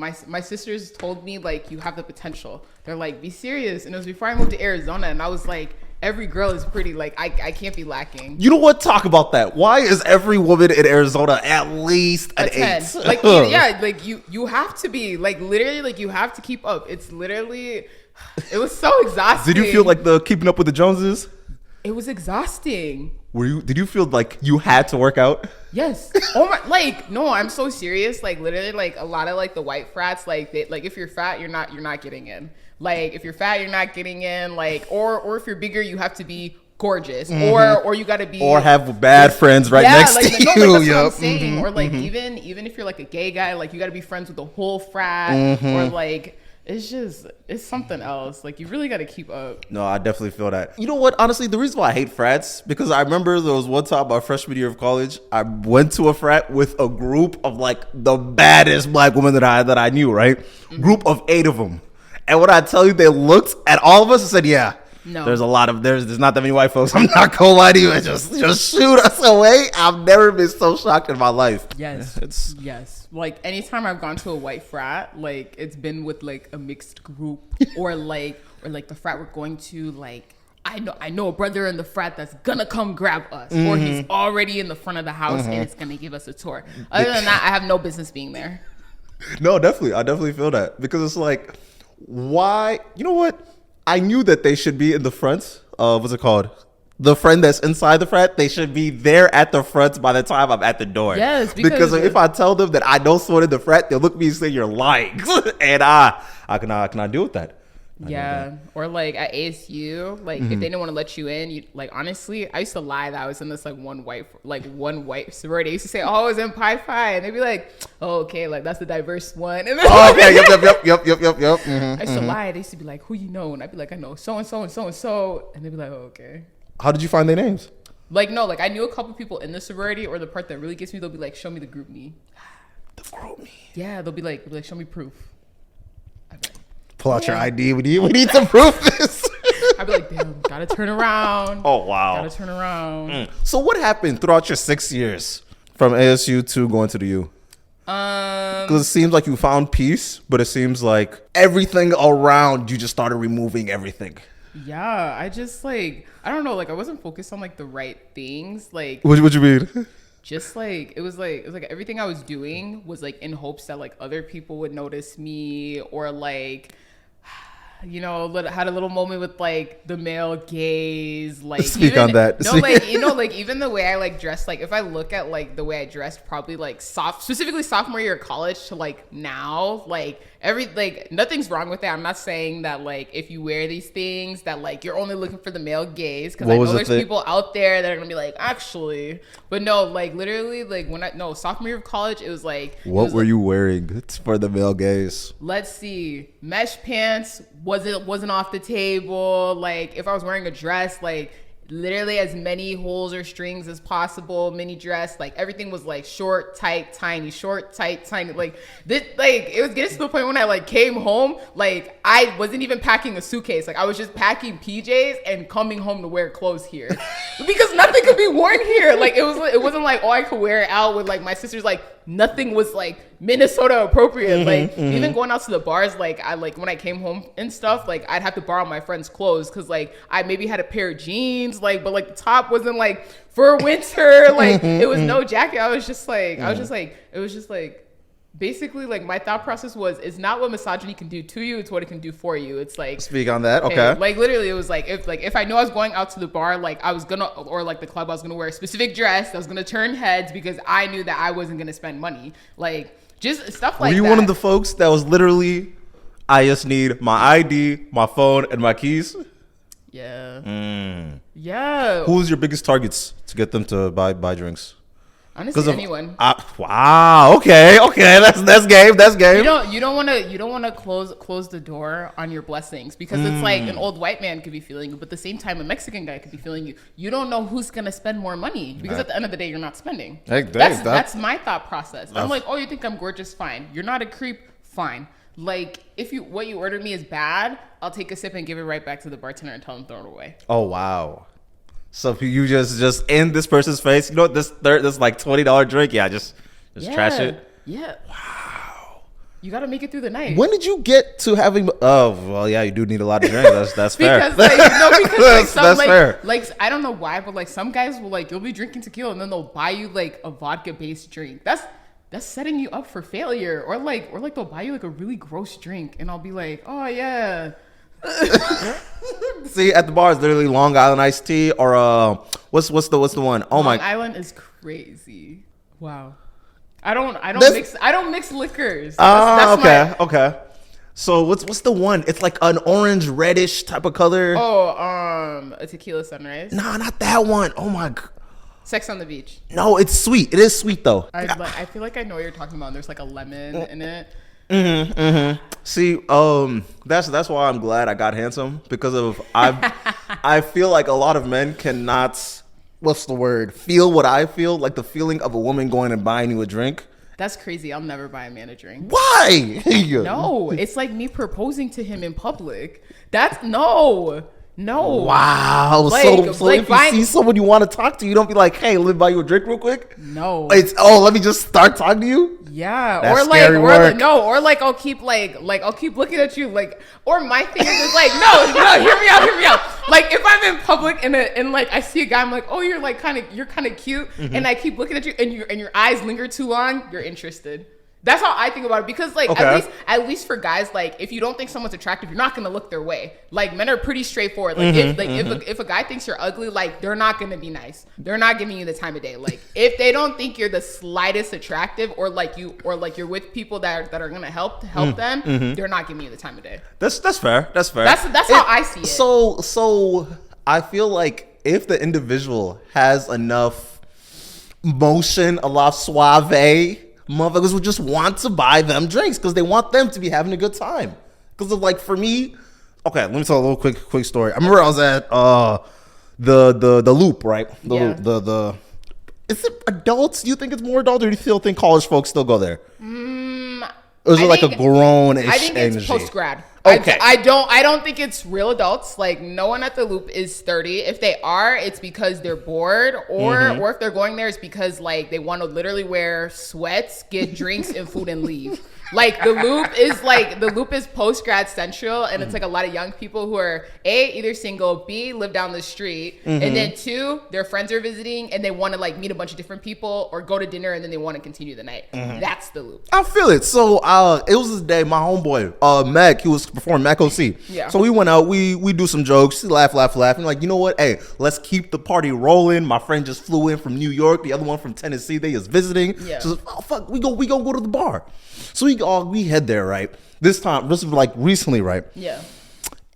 My sisters told me, like, you have the potential. They're like, be serious. And it was before I moved to Arizona, and I was like, every girl is pretty. Like, I can't be lacking. You know what? Talk about that. Why is every woman in Arizona at least an 8? Like, yeah, like you have to be, like, literally, like, you have to keep up. It's literally, it was so exhausting. Did you feel like the keeping up with the Joneses? It was exhausting. Did you feel like you had to work out? Yes. Oh my, like, no, I'm so serious. Like, literally, like, a lot of, like, the white frats, like, like, if you're fat, you're not getting in. Like, if you're fat, you're not getting in. Like, or if you're bigger, you have to be gorgeous, or you got to be, or have bad friends next to you. No, like, that's what I'm saying. Or like, even if you're like a gay guy, like, you got to be friends with the whole frat, or like, it's something else. Like, you really got to keep up. No, I definitely feel that. You know what? Honestly, the reason why I hate frats, because I remember there was one time my freshman year of college, I went to a frat with a group of like the baddest black women that I knew, right? Group of 8 of them. And when I tell you, they looked at all of us and said, yeah, no, there's not that many white folks. I'm not gonna lie to you. And just shoot us away. I've never been so shocked in my life. Yes. Yes. Like, anytime I've gone to a white frat, like, it's been with like a mixed group, or like the frat we're going to, like, I know a brother in the frat that's gonna come grab us, or he's already in the front of the house and it's gonna give us a tour. Other than that, I have no business being there. No, definitely. I definitely feel that, because it's like, why? You know what? I knew that they should be in the front. What's it called? The friend that's inside the frat, they should be there at the front by the time I'm at the door. Yes, because if I tell them that I know someone in the frat, they'll look at me and say, you're lying. And I cannot deal with that. Yeah. Or like at ASU, like, if they didn't want to let you in, you, like, honestly, I used to lie that I was in this like one white sorority. I used to say, oh, I was in Pi Phi, and they'd be like, oh, okay, like, that's the diverse one. And then, okay, yep. I used to lie. They used to be like, who you know? And I'd be like, I know so and so and so and so, and they'd be like, oh, okay. How did you find their names? Like, no, like, I knew a couple people in the sorority, or the part that really gets me, they'll be like, show me the group me. The group me. Yeah, they'll be like, show me proof. Pull out your ID. We need to prove this. I'd be like, damn, gotta turn around. Oh, wow. Gotta turn around. So what happened throughout your 6 years from ASU to going to the U? Because it seems like you found peace, but it seems like everything around you just started removing everything. Yeah, I just, like, I don't know, like, I wasn't focused on like the right things. Like, what you mean? Just like it was like everything I was doing was like in hopes that like other people would notice me, or like, you know, had a little moment with like the male gaze. Like, speak on that. No, like, you know, like, even the way I like dressed, like, if I look at like the way I dressed probably like specifically sophomore year of college to like now, like, nothing's wrong with that. I'm not saying that like if you wear these things that like you're only looking for the male gaze, because I know there's people out there that are gonna be like, actually, but no, like, literally, like, sophomore year of college, it was like, what were you wearing for the male gaze? Let's see, mesh pants wasn't off the table. Like, if I was wearing a dress, like, literally as many holes or strings as possible, mini dress, like, everything was like short, tight, tiny, short, tight, tiny. Like, this, like, it was getting to the point when I like came home, like, I wasn't even packing a suitcase. Like, I was just packing PJs and coming home to wear clothes here because nothing could be worn here. Like, it wasn't like, oh, I could wear it out with like my sisters. Like, nothing was like Minnesota appropriate. Like, even going out to the bars, like, I like when I came home and stuff, like, I'd have to borrow my friend's clothes because like I maybe had a pair of jeans, like, but like the top wasn't like for winter. Like, it was no jacket. It was just like basically, like, my thought process was, it's not what misogyny can do to you, it's what it can do for you. It's like, speak on that. Okay. Like, literally, it was like, if I knew I was going out to the bar, like, I was gonna, or like the club, I was gonna wear a specific dress that was gonna turn heads because I knew that I wasn't gonna spend money. Like, just stuff like that. Were you one of the folks that was literally, I just need my ID, my phone, and my keys? Yeah. Yeah. Who was your biggest targets to get them to buy drinks? Honestly, anyone. Wow. Okay. That's game. You don't want to close the door on your blessings, because it's like an old white man could be feeling you, but at the same time a Mexican guy could be feeling you. You don't know who's gonna spend more money, because at the end of the day you're not spending. That's my thought process. I'm like, oh, you think I'm gorgeous? Fine. You're not a creep? Fine. Like, if what you ordered me is bad, I'll take a sip and give it right back to the bartender and tell him throw it away. Oh wow. So if you just in this person's face, you know what, this like $20 drink, just trash it. Yeah. Wow. You got to make it through the night. When did you get to having? Oh, well, yeah, you do need a lot of drink. That's fair. Because like some that's fair. Like I don't know why, but like some guys will like you'll be drinking tequila and then they'll buy you like a vodka based drink. That's setting you up for failure. Or like they'll buy you like a really gross drink and I'll be like, oh yeah. See, at the bar it's literally Long Island iced tea or what's the one? Oh my! Long Island is crazy. Wow. I don't mix liquors. Okay. So what's the one? It's like an orange reddish type of color. Oh, a tequila sunrise. Nah, not that one. Oh my god. Sex on the Beach. No, it's sweet. It is sweet though. I feel like I know what you're talking about. There's like a lemon in it. See, that's why I'm glad I got handsome because of I feel like a lot of men cannot. What's the word? Feel what I feel, like the feeling of a woman going and buying you a drink. That's crazy. I'll never buy a man a drink. Why? No, it's like me proposing to him in public. That's no. Wow. Like, so if you see someone you want to talk to, you don't be like, hey, let me buy you a drink real quick. No. It's let me just start talking to you. Yeah. That's or scary work. or I'll keep I'll keep looking at you like, or my thing is like, no, hear me out. Like if I'm in public and like I see a guy, I'm like, oh, you're kind of cute, and I keep looking at you and your eyes linger too long, you're interested. That's how I think about it because like at least for guys, like if you don't think someone's attractive, you're not gonna look their way. Like men are pretty straightforward. Like if a guy thinks you're ugly, like they're not gonna be nice. They're not giving you the time of day. Like if they don't think you're the slightest attractive or you're with people that are gonna help them, they're not giving you the time of day. That's fair. That's fair. That's how I see it. So I feel like if the individual has enough motion, a lot of suave, motherfuckers would just want to buy them drinks because they want them to be having a good time. Because of like for me, okay, let me tell a little quick story. I remember I was at the Loop, right? The is it adults? Do you think it's more adult, or do you still think college folks still go there? Or is it like a grown-ish I think it's energy? post-grad. Okay. I don't think it's real adults. Like no one at the Loop is 30. If they are, it's because they're bored or if they're going there, it's because like they want to literally wear sweats, get drinks and food and leave. Like the Loop is post-grad central and it's like a lot of young people who are A, either single, B, live down the street, and then 2, their friends are visiting and they want to like meet a bunch of different people or go to dinner and then they want to continue the night. That's the Loop. I feel it. So it was this day, my homeboy, Mac, he was performing Mac OC. Yeah. So we went out, we do some jokes, laugh. And like, you know what? Hey, let's keep the party rolling. My friend just flew in from New York, the other one from Tennessee. They is visiting. Yeah. So oh fuck, we go to the bar. So we head there, right? This is like recently, right? Yeah.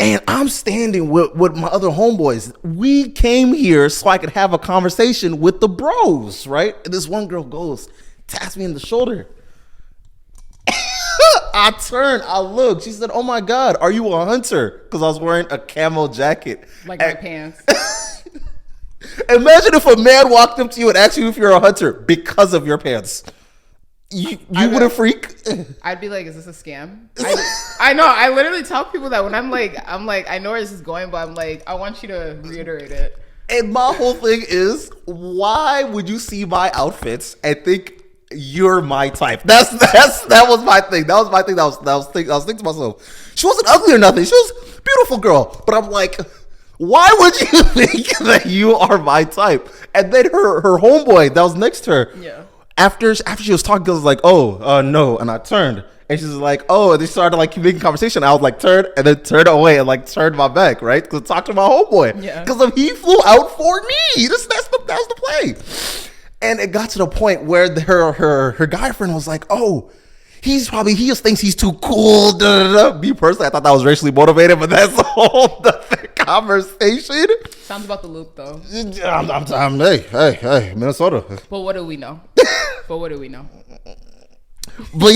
And I'm standing with my other homeboys. We came here so I could have a conversation with the bros, right? And this one girl taps me in the shoulder. I turn, I look. She said, "Oh my God, are you a hunter?" Because I was wearing a camo jacket. Like my pants. Imagine if a man walked up to you and asked you if you're a hunter because of your pants. You wouldn't freak? I'd be like, is this a scam? I know. I literally tell people that when I'm like, I know where this is going, but I'm like, I want you to reiterate it. And my whole thing is, why would you see my outfits and think you're my type? That was my thing. That was my thing. I was thinking to myself, she wasn't ugly or nothing. She was a beautiful girl. But I'm like, why would you think that you are my type? And then her homeboy that was next to her. Yeah. After she was talking, I was like, oh, no. And I turned. And she's like, oh, and they started like making conversation. I was like, turned away and like turned my back, right? Because I talked to my homeboy. Yeah. Because he flew out for me. That was the play. And it got to the point where her guy friend was like, oh, he just thinks he's too cool. Da, da, da. Me personally, I thought that was racially motivated, but that's the whole other conversation. Sounds about the Loop, though. I'm hey, Minnesota. But what do we know? But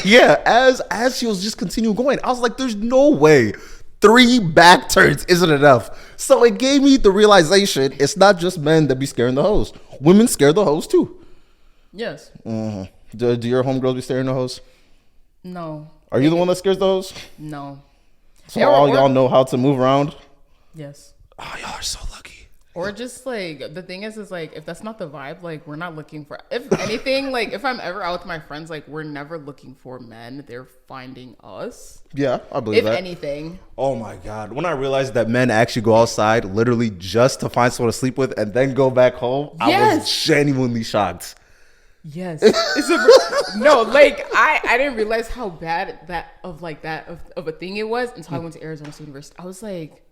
yeah, as she was just continuing going, I was like, there's no way 3 back turns isn't enough. So it gave me the realization it's not just men that be scaring the hoes. Women scare the hoes too. Yes. Mm-hmm. Do your homegirls be scaring the hoes? No. Are you the one that scares the hoes? No. So all y'all know how to move around? Yes. Oh, y'all are so lucky. Or just like the thing is like if that's not the vibe, like we're not looking for. If anything, like if I'm ever out with my friends, like we're never looking for men. They're finding us. Yeah, I believe If that. anything. Oh my God. When I realized that men actually go outside literally just to find someone to sleep with and then go back home, I was genuinely shocked. Yes. No, like I didn't realize how bad that of a thing it was until I went to Arizona State University. I was like,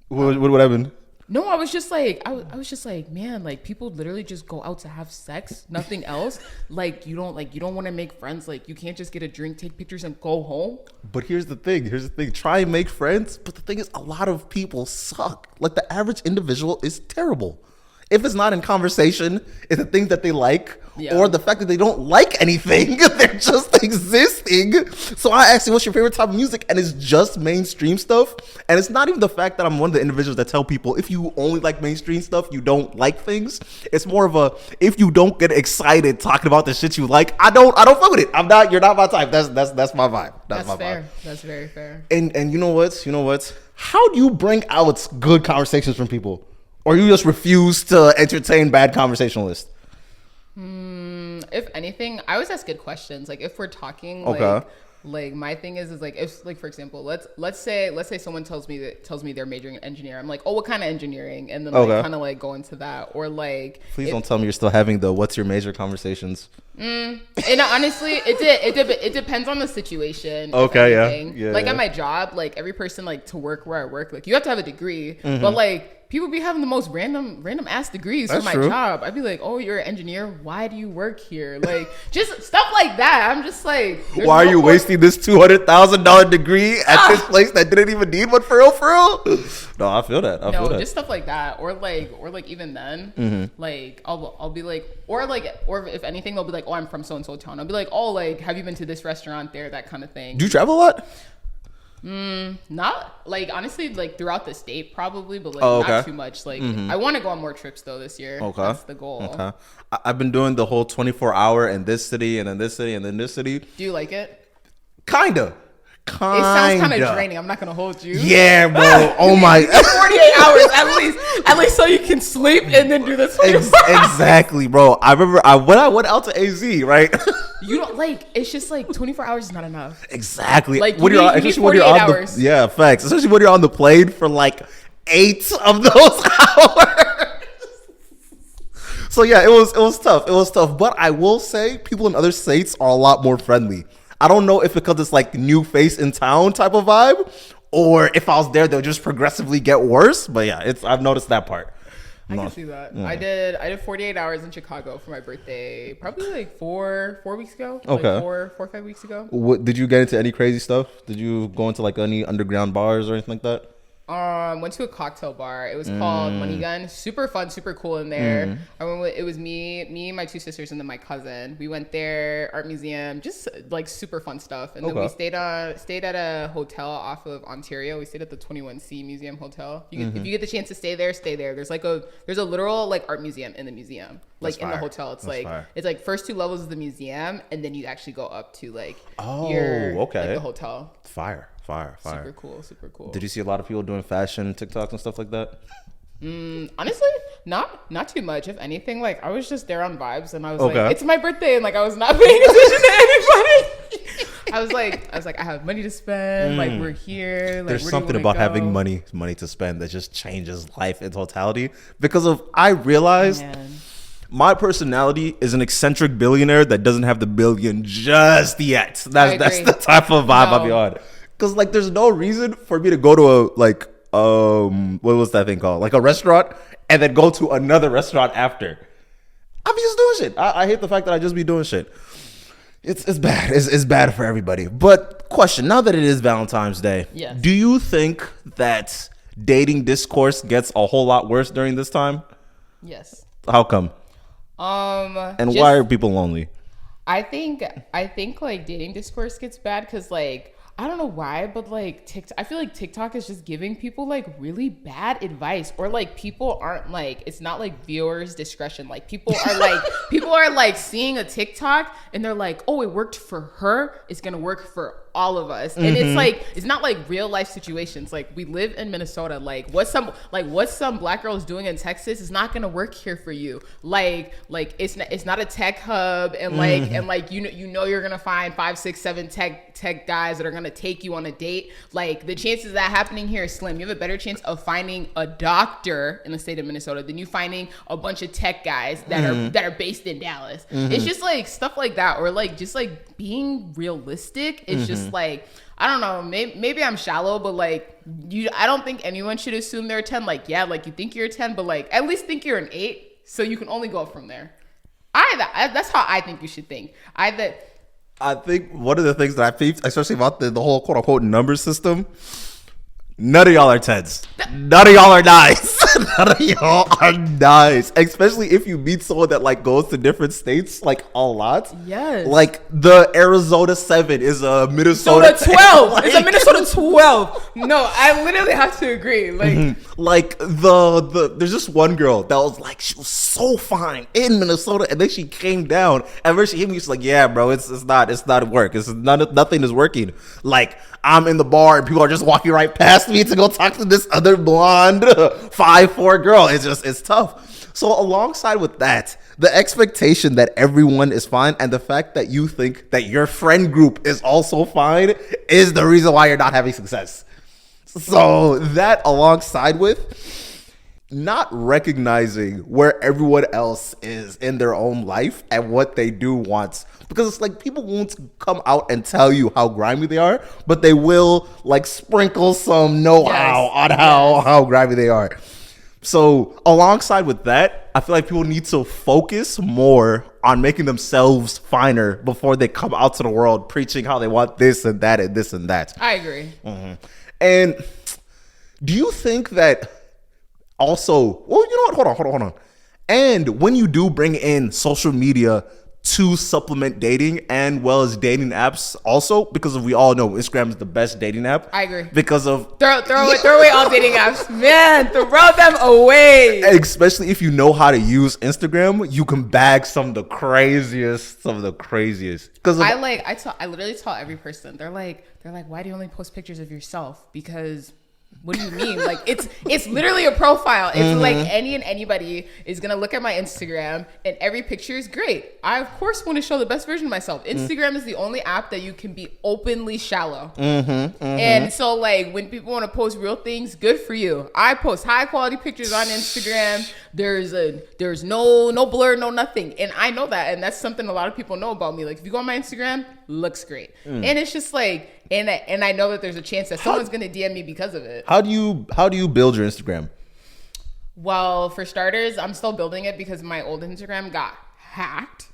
What happened? no, I was just like, I was just like, man, like people literally just go out to have sex, nothing else. Like you don't want to make friends. Like you can't just get a drink, take pictures, and go home. But here's the thing. Try and make friends. But the thing is, a lot of people suck. Like the average individual is terrible. If it's not in conversation, it's the things that they like, or the fact that they don't like anything. They're just existing. So I asked you, what's your favorite type of music? And it's just mainstream stuff. And it's not even the fact that I'm one of the individuals that tell people, if you only like mainstream stuff, you don't like things. It's more of a, if you don't get excited talking about the shit you like, I don't fuck with it. You're not my type. That's my vibe. That's my fair. vibe. That's very fair. And you know what? How do you bring out good conversations from people? Or you just refuse to entertain bad conversationalists? If anything, I always ask good questions. Like if we're talking, like my thing is like if like for example, let's say someone tells me they're majoring in engineering. I'm like, oh, what kind of engineering? And then like kind of like go into that. Or like, please don't tell me you're still having the what's your major conversations. And honestly, it depends on the situation. Okay, yeah. Like at my job, like every person like to work where I work, like you have to have a degree, but like. People be having the most random ass degrees for my job. I'd be like, oh, you're an engineer. Why do you work here? Like, just stuff like that. I'm just like, why are you wasting this $200,000 degree at this place that didn't even need one for real? No, I feel that. I feel that. Just stuff like that. Or like even then, like I'll be like, or if anything, they'll be like, oh, I'm from so and so town. I'll be like, oh, like have you been to this restaurant there? That kind of thing. Do you travel a lot? Not like honestly like throughout the state probably, but like not too much. Like I want to go on more trips though this year. That's the goal. I've been doing the whole 24-hour in this city and then this city and then this city. Do you like it? Kinda. It sounds kind of draining. I'm not gonna hold you. Yeah, bro. Oh my. 48 hours at least, so you can sleep and then do this. Exactly, bro. I remember when I went out to AZ, right? You don't like. It's just like 24 hours is not enough. Exactly. Like you need 48 hours. Facts. Especially when you're on the plane for like 8 of those hours. So yeah, it was tough. It was tough. But I will say, people in other states are a lot more friendly. I don't know if because it's like new face in town type of vibe, or if I was there, they'll just progressively get worse. But yeah, I've noticed that part. I can see that. Yeah. I did 48 hours in Chicago for my birthday, probably like four weeks ago. Okay. Like 4 or 5 weeks ago. Did you get into any crazy stuff? Did you go into like any underground bars or anything like that? Went to a cocktail bar. It was called Money Gun. Super fun, super cool in there. It was me, my 2 sisters, and then my cousin. We went there, art museum, just like super fun stuff. And then we stayed at a hotel off of Ontario. We stayed at the 21C Museum Hotel. If you get the chance to stay there, stay there. There's a literal like art museum in the museum. Like in the hotel. It's like first 2 levels of the museum, and then you actually go up to like like the hotel. Fire. Super cool. Did you see a lot of people doing fashion TikToks and stuff like that? Honestly, not too much. If anything, like I was just there on vibes, and I was like, it's my birthday, and like I was not paying attention to anybody. I was like, I have money to spend. Like we're here. Like, there's something about having money to spend that just changes life in totality. Because I realized. My personality is an eccentric billionaire that doesn't have the billion just yet. That's the type of vibe I'll be on. Because like there's no reason for me to go to what was that thing called? Like a restaurant and then go to another restaurant after. I'll be just doing shit. I hate the fact that I just be doing shit. It's bad. It's bad for everybody. But question, now that it is Valentine's Day, do you think that dating discourse gets a whole lot worse during this time? Yes. How come? And why are people lonely? I think like dating discourse gets bad because like I don't know why, but like TikTok, I feel like TikTok is just giving people like really bad advice, or like people aren't like, it's not like viewers' discretion. Like people are like seeing a TikTok and they're like, oh, it worked for her, it's gonna work for all of us. And it's like, it's not like real life situations. Like, we live in Minnesota. Like what some black girl is doing in Texas is not gonna work here for you. Like it's not a tech hub, and like you know you're gonna find 5, 6, 7 tech guys that are gonna take you on a date. Like, the chances of that happening here is slim. You have a better chance of finding a doctor in the state of Minnesota than you finding a bunch of tech guys that are based in Dallas. It's just like stuff like that, or like just like being realistic. It's just like, I don't know, maybe I'm shallow, but like I don't think anyone should assume they're a 10. Like, yeah, like you think you're a 10, but like at least think you're an 8, so you can only go up from there. That's how I think you should think. I think one of the things that I peeped, especially about the whole quote unquote number system, none of y'all are 10s. None of y'all are 9s. None of y'all are 9s. Especially if you meet someone that like goes to different states like a lot. Yes. Like the Arizona 7 is a Minnesota 12. Like, it's a Minnesota 12. No, I literally have to agree. Like like the there's just one girl that was like, she was so fine in Minnesota, and then she came down and when she hit me, she's like, yeah, bro, it's not work. Nothing is working. Like, I'm in the bar and people are just walking right past me to go talk to this other blonde 5'4" girl. It's tough. So alongside with that, the expectation that everyone is fine and the fact that you think that your friend group is also fine is the reason why you're not having success. So that alongside with not recognizing where everyone else is in their own life and what they do want. Because it's like, people won't come out and tell you how grimy they are, but they will like sprinkle some know-how on how grimy they are. So alongside with that, I feel like people need to focus more on making themselves finer before they come out to the world preaching how they want this and that and this and that. I agree. And do you think that also, well, you know what? Hold on. And when you do bring in social media to supplement dating and well as dating apps also, because we all know Instagram is the best dating app. I agree. Because of throw away all dating apps. Man, throw them away. Especially if you know how to use Instagram, you can bag some of the craziest. Because I literally tell every person, they're like, why do you only post pictures of yourself? Because what do you mean? Like, it's literally a profile. It's like anybody is gonna look at my Instagram and every picture is great. I of course want to show the best version of myself. Instagram is the only app that you can be openly shallow. And so like, when people want to post real things, good for you. I post high quality pictures on Instagram. There's no blur, no nothing. And I know that, and that's something a lot of people know about me. Like, if you go on my Instagram, looks great. And it's just like, and I know that there's a chance that someone's gonna DM me because of it. How do you build your Instagram? Well, for starters, I'm still building it because my old Instagram got hacked.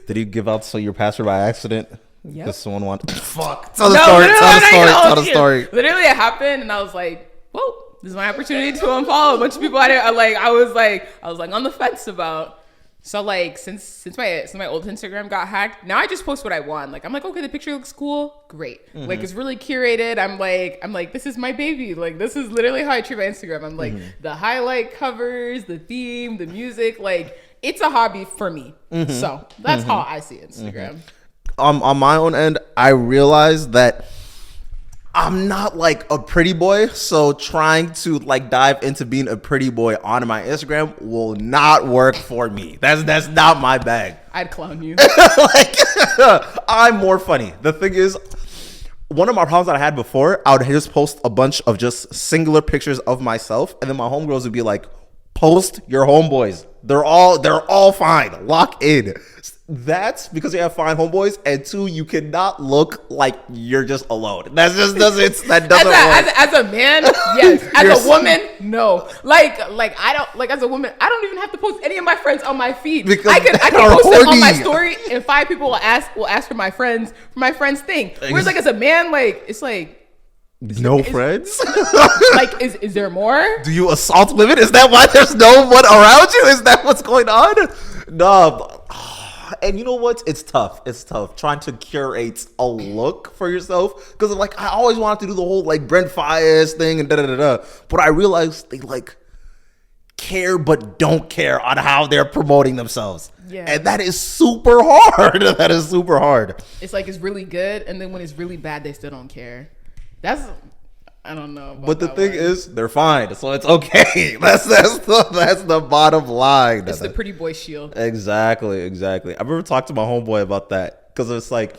Did you give out your password by accident? Yeah. Because someone wanted. Fuck. Tell the story. Literally, it happened, and I was like, "Whoa, this is my opportunity to unfollow a bunch of people." I was like on the fence about. So like, since my old Instagram got hacked, now I just post what I want. Like, I'm like, okay, the picture looks cool, great. Like, it's really curated. I'm like, this is my baby. Like, this is literally how I treat my Instagram. I'm like, the highlight covers, the theme, the music. Like, it's a hobby for me. So that's how I see Instagram. On my own end, I realized that I'm not like a pretty boy, so trying to like dive into being a pretty boy on my Instagram will not work for me. That's not my bag. I'd clown you. Like, I'm more funny. The thing is, one of my problems that I had before, I would just post a bunch of just singular pictures of myself, and then my homegirls would be like, post your homeboys. They're all fine. Lock in. That's because you have fine homeboys, and 2, you cannot look like you're just alone. That doesn't work. As a man, yes. As a woman, no. Like I don't, like, as a woman, I don't even have to post any of my friends on my feed. Because I can post it on my story, and 5 people will ask for my friends thing. Whereas like, as a man, like, it's like, no friends? Like, is there more? Do you assault women? Is that why there's no one around you? Is that what's going on? No. And you know what? It's tough. Trying to curate a look for yourself. Because like, I always wanted to do the whole like Brent Fayez thing and da-da-da-da. But I realized they like care but don't care on how they're promoting themselves. Yeah. And that is super hard. That is super hard. It's like it's really good, and then when it's really bad, they still don't care. That's I don't know. But the thing is, they're fine, so it's okay. That's the bottom line. It's the pretty boy shield. Exactly. I remember talking to my homeboy about that because it's like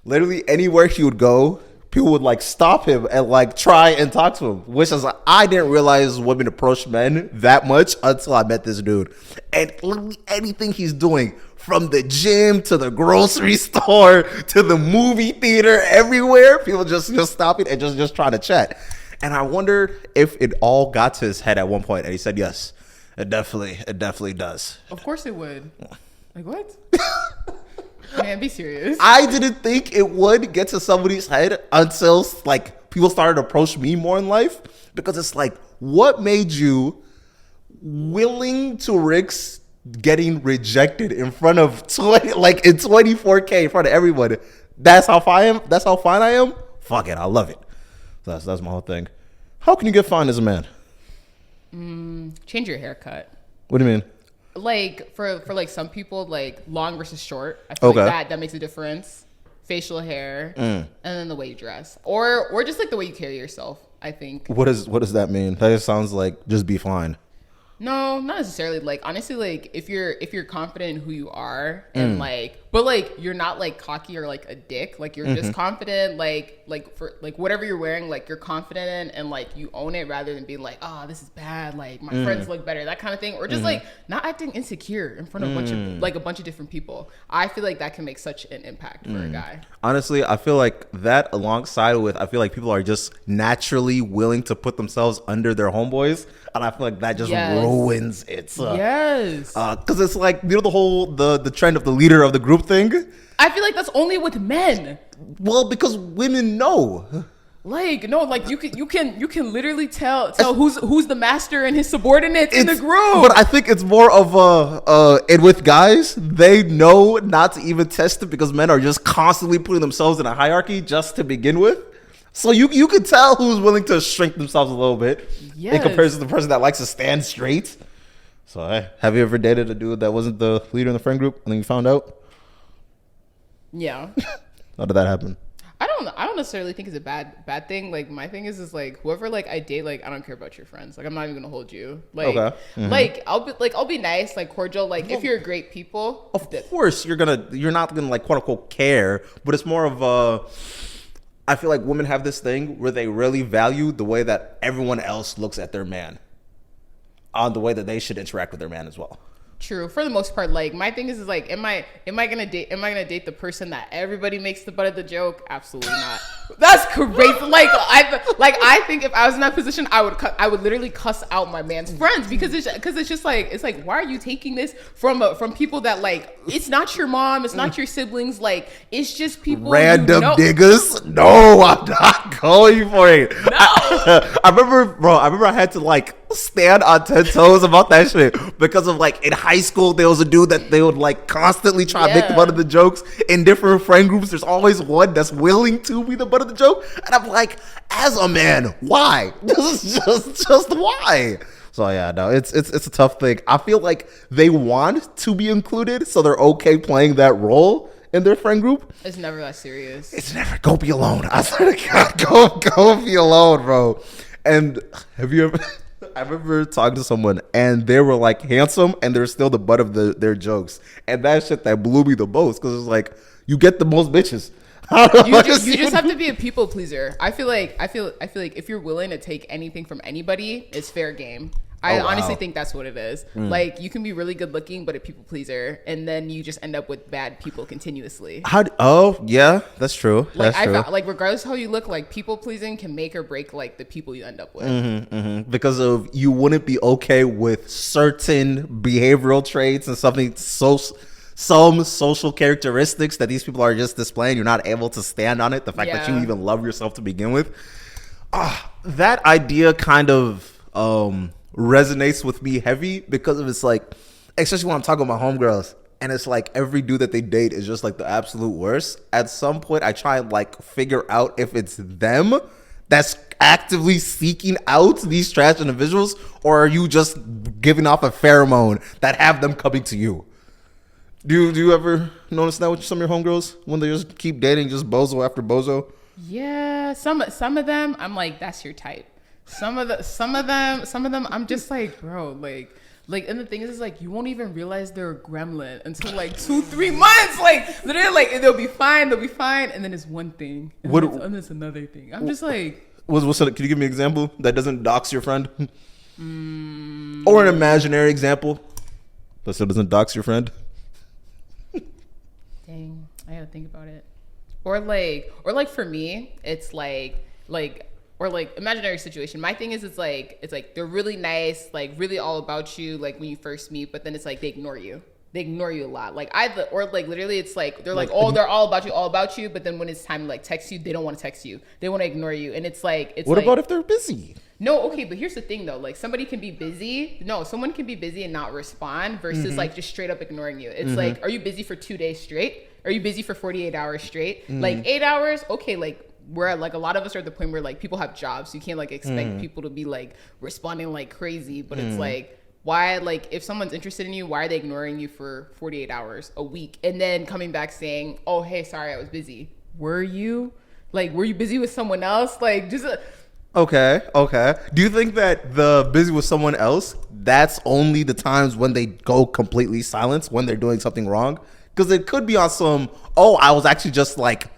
literally anywhere he would go, people would like stop him and like try and talk to him. Which is like, I didn't realize women approach men that much until I met this dude. And literally anything he's doing, from the gym to the grocery store to the movie theater, everywhere, people just stopping and just trying to chat. And I wonder if it all got to his head at one point, and he said, "Yes, it definitely does." Of course it would. Like what? Man, be serious. I didn't think it would get to somebody's head until like people started to approach me more in life, because it's like, what made you willing to risk getting rejected in front of 20, like in 24K in front of everyone? That's how fine I am. Fuck it, I love it. That's my whole thing. How can you get fine as a man? Change your haircut. What do you mean? Like for like some people, like long versus short. I feel like that makes a difference. Facial hair, and then the way you dress, or just like the way you carry yourself. I think. What does that mean? That just sounds like just be fine. No, not necessarily. Like honestly, like if you're confident in who you are, and like, but like you're not like cocky or like a dick. Like you're just confident. Like for like whatever you're wearing, like you're confident in, and like you own it, rather than being like, oh, this is bad. Like my friends look better, that kind of thing, or just like not acting insecure in front of a bunch of different people. I feel like that can make such an impact for a guy. Honestly, I feel like that alongside with, I feel like people are just naturally willing to put themselves under their homeboys, and I feel like that just ruins it. Yes. Because it's like, you know, the whole the trend of the leader of the group thing. I feel like that's only with men. Well, because women know. Like no, like you can literally tell who's the master and his subordinates in the group. But I think it's more of and with guys, they know not to even test it, because men are just constantly putting themselves in a hierarchy just to begin with. So you can tell who's willing to shrink themselves a little bit in comparison to the person that likes to stand straight. So have you ever dated a dude that wasn't the leader in the friend group and then you found out? Yeah. How did that happen? I don't necessarily think it's a bad thing. Like my thing is like whoever like I date, like I don't care about your friends. Like I'm not even gonna hold you. Like like I'll be nice, like cordial. Like if you're great people, of course you're not gonna like quote unquote care, but it's more of a. I feel like women have this thing where they really value the way that everyone else looks at their man, on the way that they should interact with their man as well. True. For the most part, like my thing is like, am I gonna date the person that everybody makes the butt of the joke? Absolutely not. That's crazy. I think if I was in that position, I would literally cuss out my man's friends, because it's just like why are you taking this from people that like, it's not your mom, it's not your siblings, like it's just people random niggas. No, I'm not going for it. No. I remember I had to like stand on 10 toes about that shit, because of like in high school there was a dude that they would like constantly try to make the butt of the jokes. In different friend groups there's always one that's willing to be the butt of the joke, and I'm like, as a man, why? This is just why? So yeah, no, it's a tough thing. I feel like they want to be included, so they're okay playing that role in their friend group. It's never that serious. It's never. Go be alone. I swear to God, go be alone, bro. And have you ever? I remember talking to someone and they were like handsome and they're still the butt of their jokes, and that shit that blew me the most, because it's like you get the most bitches. You just have to be a people pleaser. I feel like if you're willing to take anything from anybody, it's fair game. I honestly think that's what it is. Like you can be really good looking, but a people pleaser, and then you just end up with bad people continuously. Yeah, that's true. Like that's true. Like regardless of how you look, like people pleasing can make or break like the people you end up with. Because of you wouldn't be okay with certain behavioral traits and some social characteristics that these people are just displaying. You're not able to stand on it. The fact that you even love yourself to begin with. That idea kind of resonates with me heavy, because of it's like, especially when I'm talking about homegirls, and it's like every dude that they date is just like the absolute worst. At some point I try and like figure out if it's them that's actively seeking out these trash individuals, or are you just giving off a pheromone that have them coming to you? Do you ever notice that with some of your homegirls when they just keep dating just bozo after bozo? Yeah, some of them I'm like, that's your type. Some of them I'm just like, bro, like, and the thing is like, you won't even realize they're a gremlin until like 2-3 months. Like, literally, like, they'll be fine, and then it's one thing, and then it's another thing. I'm just like, can you give me an example that doesn't dox your friend, or an imaginary example that still doesn't dox your friend? Dang, I gotta think about it. Or like for me, it's like imaginary situation. My thing is, it's like they're really nice, like really all about you, like when you first meet, but then it's like they ignore you a lot. Like literally it's like they're like, oh, they're all about you, but then when it's time to like text you, they don't want to text you. They want to ignore you. And it's like, what about if they're busy? No, okay, but here's the thing though. Like someone can be busy and not respond versus like just straight up ignoring you. It's like, are you busy for 2 days straight? Are you busy for 48 hours straight? Like 8 hours? Okay, like we're like, a lot of us are at the point where like people have jobs. So you can't like expect people to be like responding like crazy, but it's like, why, like if someone's interested in you, why are they ignoring you for 48 hours a week and then coming back saying, oh, hey, sorry, I was busy. Were you busy with someone else? Like just Okay. Do you think that the busy with someone else, that's only the times when they go completely silent when they're doing something wrong? Because it could be on some, oh, I was actually just like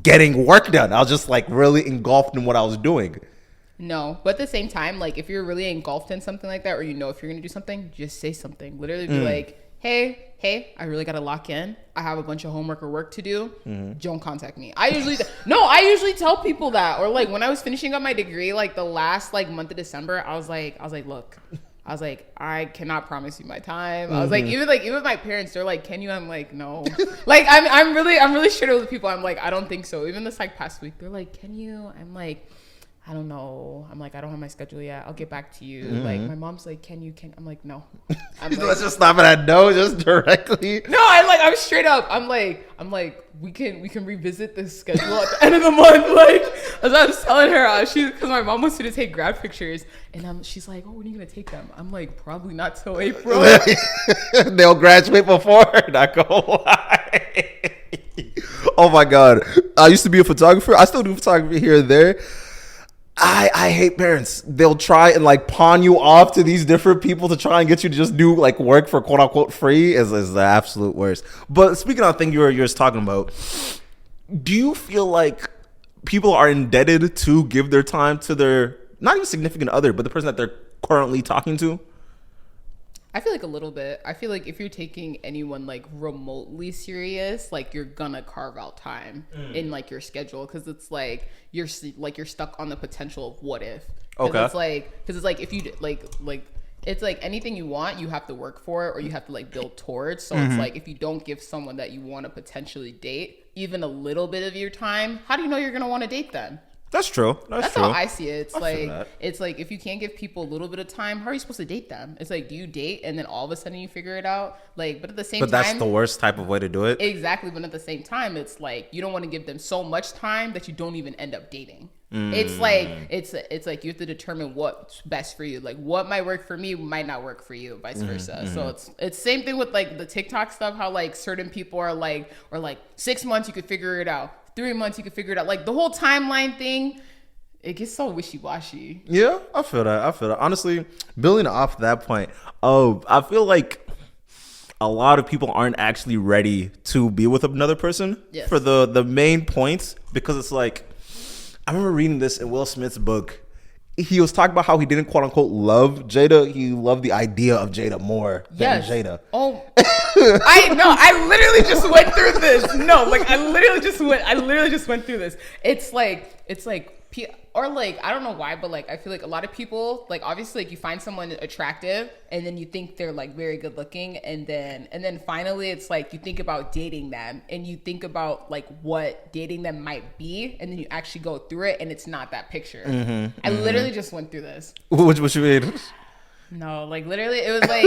getting work done. I was just like really engulfed in what I was doing. No, but at the same time, like if you're really engulfed in something like that, or you know if you're gonna do something, just say something. Literally be like, hey, I really gotta lock in. I have a bunch of homework or work to do. Don't contact me. I usually tell people that. Or like when I was finishing up my degree, like the last like month of December, I was like, look, I cannot promise you my time. I was like, even my parents, they're like, can you? I'm like, no. Like I'm really straight with people. I'm like, I don't think so. Even this like past week, they're like, can you? I'm like, I don't know. I'm like, I don't have my schedule yet. I'll get back to you. Like my mom's like, can? I'm like, no. I'm like, let's just stop it at no, just directly. No, I'm straight up. I'm like, we can revisit this schedule at the end of the month. Like, as I was telling her, because my mom wants me to take grad pictures, and she's like, oh, when are you gonna take them? I'm like, probably not till April. They'll graduate before. Not gonna lie. Oh my god, I used to be a photographer. I still do photography here and there. I hate parents. They'll try and like pawn you off to these different people to try and get you to just do like work for quote unquote free is the absolute worst. But speaking of the thing you were just talking about, do you feel like people are indebted to give their time to their not even significant other, but the person that they're currently talking to? I feel like a little bit. I feel like if you're taking anyone like remotely serious, like you're gonna carve out time in like your schedule, because it's like you're stuck on the potential of what if. Okay. Because it's like if you like it's like anything you want, you have to work for it, or you have to like build towards. So it's like if you don't give someone that you want to potentially date even a little bit of your time, how do you know you're gonna want to date them? That's true. That's true. How I see it. It's like if you can't give people a little bit of time, how are you supposed to date them? It's like, do you date and then all of a sudden you figure it out? Like, but at the same time, that's the worst type of way to do it. Exactly. But at the same time, it's like you don't want to give them so much time that you don't even end up dating. It's like it's like you have to determine what's best for you. Like what might work for me might not work for you, vice versa. So it's same thing with like the TikTok stuff. How like certain people are like, or like 6 months you could figure it out. 3 months you can figure it out. Like the whole timeline thing, it gets so wishy-washy. Yeah, I feel that. Honestly, building off that point, I feel like a lot of people aren't actually ready to be with another person for the main points, because it's like, I remember reading this in Will Smith's book. He was talking about how he didn't quote unquote love Jada. He loved the idea of Jada more than Jada. Oh, I literally just went through this. No, like I literally just went through this. It's like, or like, I don't know why, but like, I feel like a lot of people, like obviously like you find someone attractive and then you think they're like very good looking. And then finally it's like, you think about dating them and you think about like what dating them might be. And then you actually go through it and it's not that picture. I literally just went through this. What you mean? No, like literally, it was like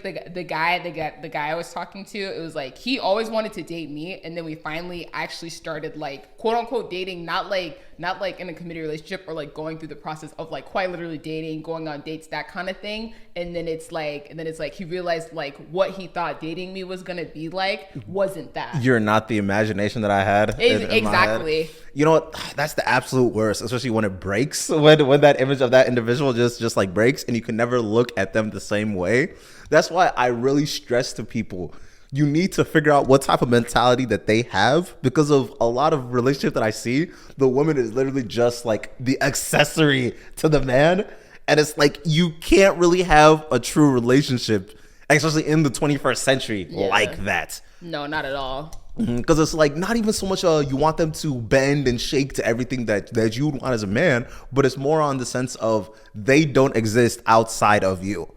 the guy I was talking to. It was like he always wanted to date me, and then we finally actually started like quote unquote dating, not like in a committed relationship or like going through the process of like quite literally dating, going on dates, that kind of thing. And then it's like he realized like what he thought dating me was gonna be like wasn't that. You're not the imagination that I had. Exactly. You know what? That's the absolute worst, especially when it breaks. When that image of that individual just like breaks, and you can never look at them the same way. That's why I really stress to people, you need to figure out what type of mentality that they have, because of a lot of relationships that I see, the woman is literally just like the accessory to the man. And it's like, you can't really have a true relationship, especially in the 21st century, like that. No, not at all. Because it's like not even so much you want them to bend and shake to everything that you want as a man, but it's more on the sense of they don't exist outside of you.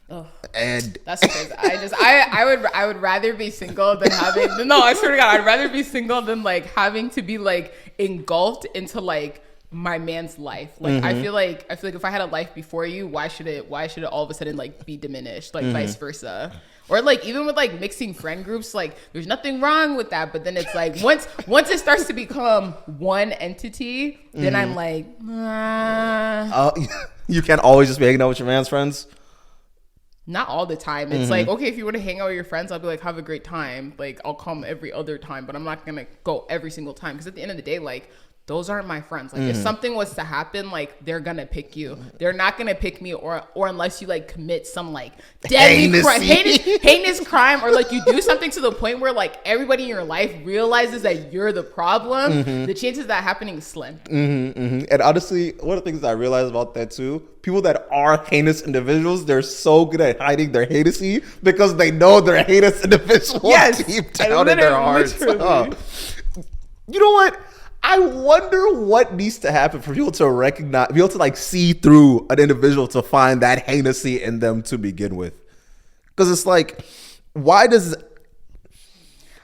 Oh, and that's crazy. I would rather be single than having no, I swear to God, I'd rather be single than like having to be like engulfed into like my man's life. Like I feel like if I had a life before you, why should it all of a sudden like be diminished, like vice versa? Or like even with like mixing friend groups, like there's nothing wrong with that, but then it's like once it starts to become one entity, then I'm like, you can't always just be hanging out with your man's friends. Not all the time. It's like, okay, if you want to hang out with your friends, I'll be like, have a great time. Like I'll come every other time, but I'm not gonna go every single time, because at the end of the day, like those aren't my friends. Like if something was to happen, like they're gonna pick you. They're not gonna pick me, or unless you like commit some like deadly heinous crime, or like you do something to the point where like everybody in your life realizes that you're the problem. The chances of that happening is slim. And honestly, one of the things I realized about that too, people that are heinous individuals, they're so good at hiding their heinousy because they know they're heinous individuals deep down in their hearts. You know what? I wonder what needs to happen for people to recognize, be able to like see through an individual to find that heinousy in them to begin with. Because it's like, why does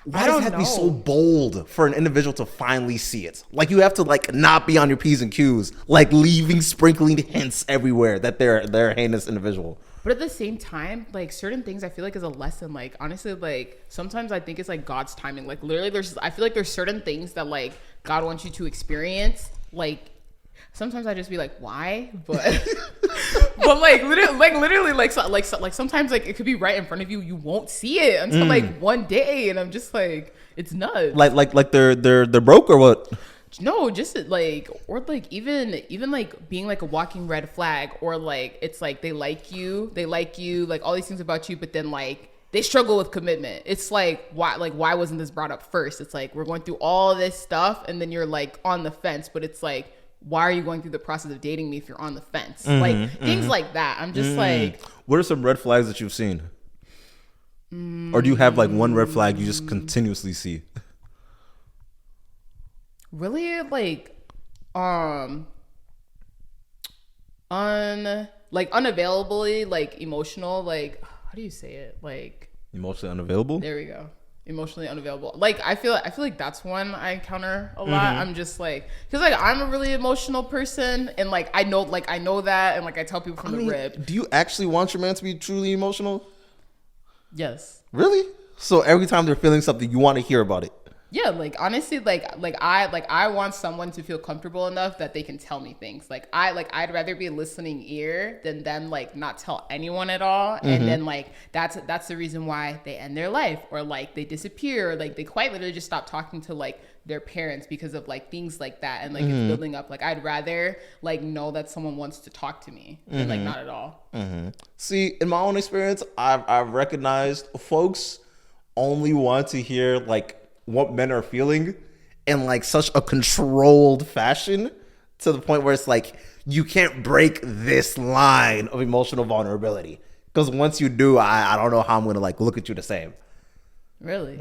that be so bold for an individual to finally see it? Like you have to like not be on your P's and Q's, like leaving sprinkling hints everywhere that they're a heinous individual. But at the same time, like certain things I feel like is a lesson. Like honestly, like sometimes I think it's like God's timing. Like literally I feel like there's certain things that like God wants you to experience. Like sometimes I just be like, why? But but like literally sometimes like it could be right in front of you. You won't see it until like one day, and I'm just like, it's nuts. Like they're broke or what? No, just like, or like even like being like a walking red flag, or like it's like they like you, like all these things about you, but then like they struggle with commitment. It's like why wasn't this brought up first? It's like we're going through all this stuff, and then you're like on the fence, but it's like, why are you going through the process of dating me if you're on the fence? Like things like that. I'm just like, what are some red flags that you've seen? Or do you have like one red flag you just continuously see? Really, like unavailably, like emotional, like how do you say it? Like emotionally unavailable? There we go. Emotionally unavailable. Like I feel like that's one I encounter a lot. I'm just like, because like I'm a really emotional person, and like I know that, and like I tell people from the rib. Do you actually want your man to be truly emotional? Yes. Really? So every time they're feeling something, you want to hear about it? Yeah, like honestly, I want someone to feel comfortable enough that they can tell me things. I'd rather be a listening ear than them like not tell anyone at all. And then like that's the reason why they end their life, or like they disappear, or like they quite literally just stop talking to like their parents because of like things like that, and like it's building up. Like I'd rather like know that someone wants to talk to me than like not at all. See, in my own experience, I've recognized folks only want to hear like what men are feeling in like such a controlled fashion, to the point where it's like you can't break this line of emotional vulnerability, because once you do, I don't know how I'm gonna like look at you the same. Really?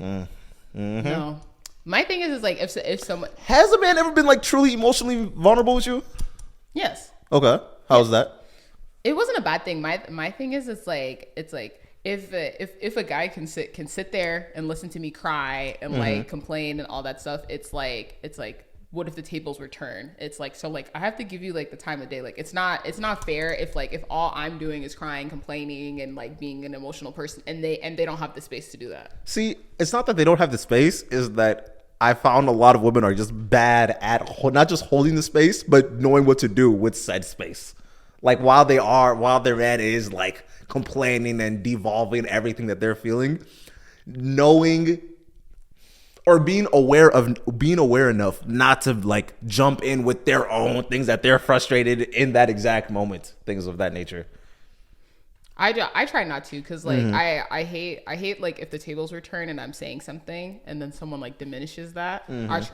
No. My thing is like if someone has a man ever been like truly emotionally vulnerable with you? Yes. Okay. How's that? It wasn't a bad thing. My thing is it's like if a guy can sit there and listen to me cry and like complain and all that stuff, it's like what if the tables were turned? It's like, so like I have to give you like the time of day. Like it's not fair if like if all I'm doing is crying, complaining, and like being an emotional person, and they don't have the space to do that. See, it's not that they don't have the space, is that I found a lot of women are just bad at not just holding the space, but knowing what to do with said space. Like while their man is like complaining and devolving everything that they're feeling, knowing or being aware enough not to like jump in with their own things that they're frustrated in that exact moment, things of that nature. I try not to, because like I hate like if the tables were turned and I'm saying something and then someone like diminishes that.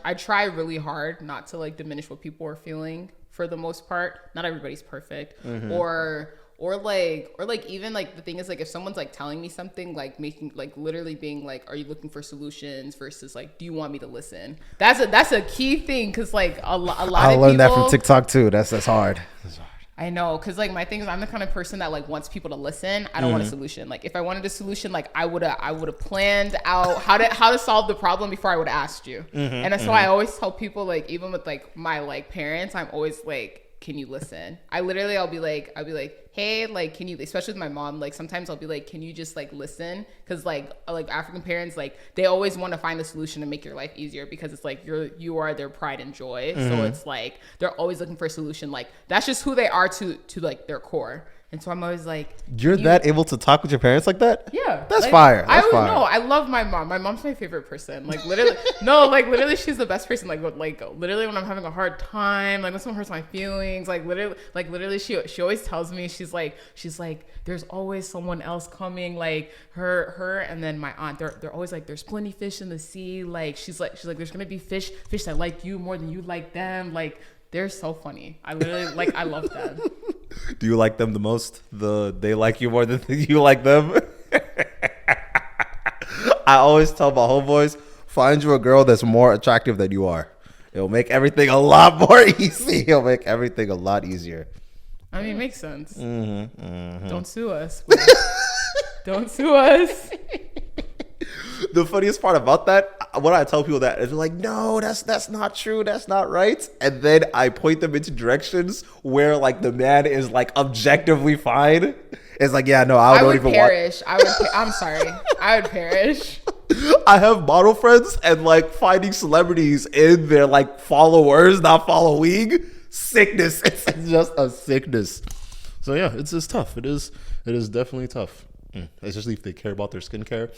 I try really hard not to like diminish what people are feeling for the most part. Not everybody's perfect. Or like even like the thing is like if someone's like telling me something, like making like literally being like, are you looking for solutions versus like, do you want me to listen? That's a key thing, because like a lot of people. I learned that from TikTok too. That's hard. I know, because like my thing is I'm the kind of person that like wants people to listen. I don't want a solution. Like if I wanted a solution, like I would have planned out how to solve the problem before I would have asked you. And that's why I always tell people, like even with like my like parents, I'm always like, can you listen? I'll be like, hey, like, can you, especially with my mom, like sometimes I'll be like, can you just like listen? Because like African parents, like they always want to find a solution to make your life easier, because it's like you are their pride and joy. So it's like they're always looking for a solution. Like that's just who they are to like their core. And so I'm always like, you're that able to talk with your parents like that? Yeah. That's like, fire. I love my mom. My mom's my favorite person. Like literally, literally she's the best person. Like literally when I'm having a hard time, like when someone hurts my feelings, like literally she always tells me, she's like, there's always someone else coming, like her and then my aunt, they're always like, there's plenty fish in the sea. Like she's like, there's gonna be fish that like you more than you like them. Like they're so funny. I literally like, I love them. Do you like them the most? They like you more than you like them? I always tell my homeboys, find you a girl that's more attractive than you are. It'll make everything a lot more easy. It'll make everything a lot easier. I mean, it makes sense. Don't sue us. Don't sue us. The funniest part about that, when I tell people that, is like, no, that's not true, that's not right, and then I point them into directions where like the man is like objectively fine. It's like, yeah, no, I would even perish. I'm sorry, I would perish. I have model friends, and like finding celebrities in their like followers, not following, sickness. It's just a sickness. So yeah, it's tough. It is definitely tough, especially if they care about their skincare.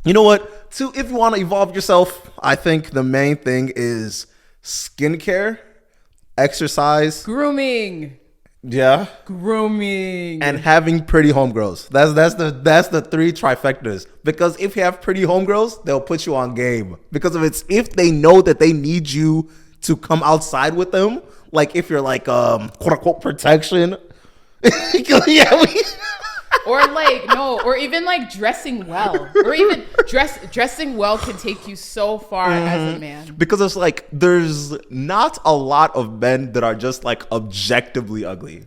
You know what? Too, if you want to evolve yourself, I think the main thing is skincare, exercise, grooming. Yeah, grooming, and having pretty homegirls. That's the three trifectas. Because if you have pretty homegirls, they'll put you on game. Because if they know that they need you to come outside with them, like if you're like quote unquote protection. Yeah. Or like no, or even like dressing well, or even dressing well can take you so far as a man. Because it's like there's not a lot of men that are just like objectively ugly.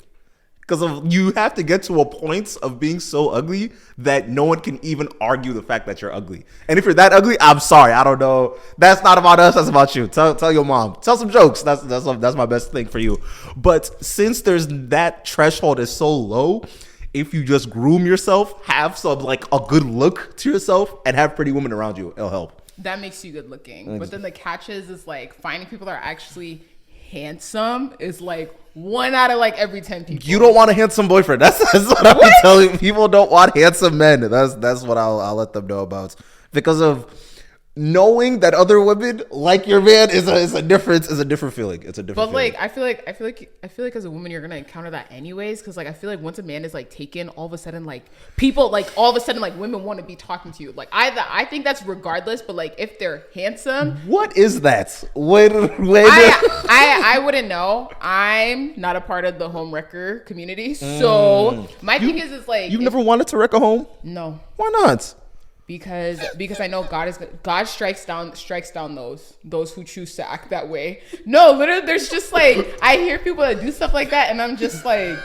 Because you have to get to a point of being so ugly that no one can even argue the fact that you're ugly. And if you're that ugly, I'm sorry, I don't know. That's not about us. That's about you. Tell your mom. Tell some jokes. That's my best thing for you. But since there's that threshold is so low, if you just groom yourself, have some like a good look to yourself, and have pretty women around you, it'll help. That makes you good looking. But then the catch is like finding people that are actually handsome is like 1 out of like every 10 people. You don't want a handsome boyfriend. That's what I'm telling you. People don't want handsome men. That's what I'll let them know about. Because of knowing that other women like your man is a different feeling. It's a different. But like feeling. I feel like as a woman you're gonna encounter that anyways, because like I feel like once a man is like taken, all of a sudden like people like all of a sudden like women want to be talking to you. Like I think that's regardless, but like if they're handsome, what is that? I wouldn't know. I'm not a part of the home wrecker community, so my thing is like you've never wanted to wreck a home? No. Why not? Because I know God strikes down those who choose to act that way. No, literally, there's just like I hear people that do stuff like that, and I'm just like,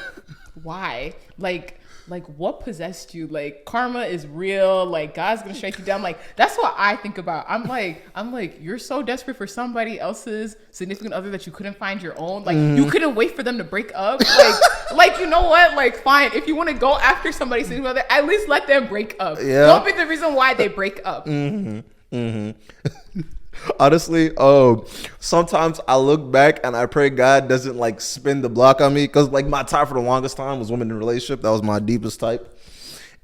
why? Like like what possessed you? Like karma is real. Like God's gonna strike you down. Like that's what I think about. I'm like, you're so desperate for somebody else's significant other that you couldn't find your own. Like you couldn't wait for them to break up. Like you know what? Like fine, if you want to go after somebody's significant other, at least let them break up. Yeah. Don't be the reason why they break up. Honestly, sometimes I look back and I pray God doesn't like spin the block on me, because like my type for the longest time was women in a relationship. That was my deepest type.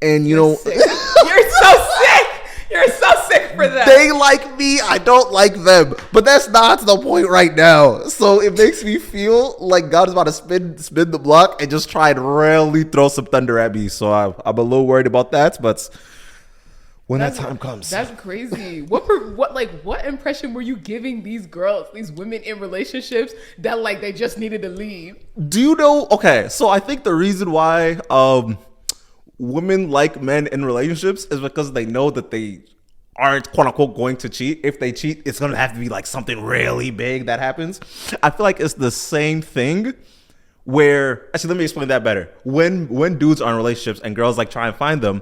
And you know, Sick. You're so sick. You're so sick for that. they like me, I don't like them. But that's not the point right now. So it makes me feel like God is about to spin the block and just try and really throw some thunder at me. So I'm a little worried about that, but when that time comes. That's crazy. What impression were you giving these girls, these women in relationships that like they just needed to leave? Do you know? Okay, so I think the reason why women like men in relationships is because they know that they aren't quote unquote going to cheat. If they cheat, it's gonna have to be like something really big that happens. I feel like it's the same thing. Where actually, let me explain that better. When dudes are in relationships and girls like try and find them,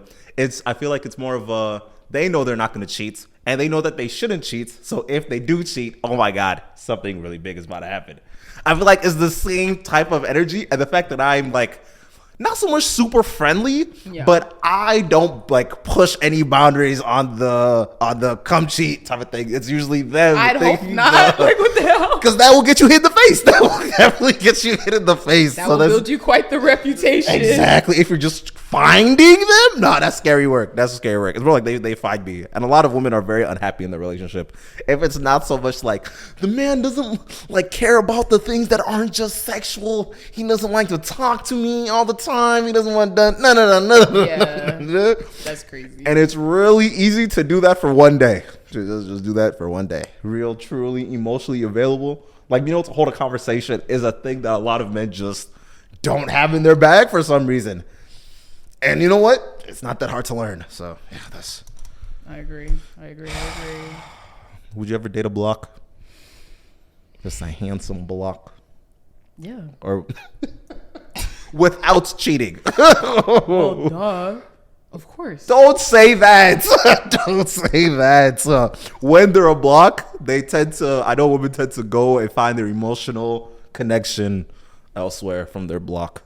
I feel like it's more of a, they know they're not going to cheat and they know that they shouldn't cheat. So if they do cheat, oh my God, something really big is about to happen. I feel like it's the same type of energy, and the fact that I'm like not so much super friendly, but I don't like push any boundaries on the come cheat type of thing. It's usually them. I'd hope not. Like what the hell? Because that will get you hit in the face. That will definitely get you hit in the face. That will build you quite the reputation. Exactly. If you're just finding them, no, that's scary work. That's scary work. It's more like they find me, and a lot of women are very unhappy in their relationship. If it's not so much like the man doesn't like care about the things that aren't just sexual. He doesn't like to talk to me all the time. He doesn't want done. No. Yeah, that's crazy. And it's really easy to do that for one day. Just do that for one day. Real, truly, emotionally available. Like, you know, to hold a conversation is a thing that a lot of men just don't have in their bag for some reason. And you know what? It's not that hard to learn. So, yeah, that's... I agree. Would you ever date a block? Just a handsome block? Yeah. Or... without cheating. Well, duh. Of course. Don't say that. Don't say that. When they're a block, I know women tend to go and find their emotional connection elsewhere from their block.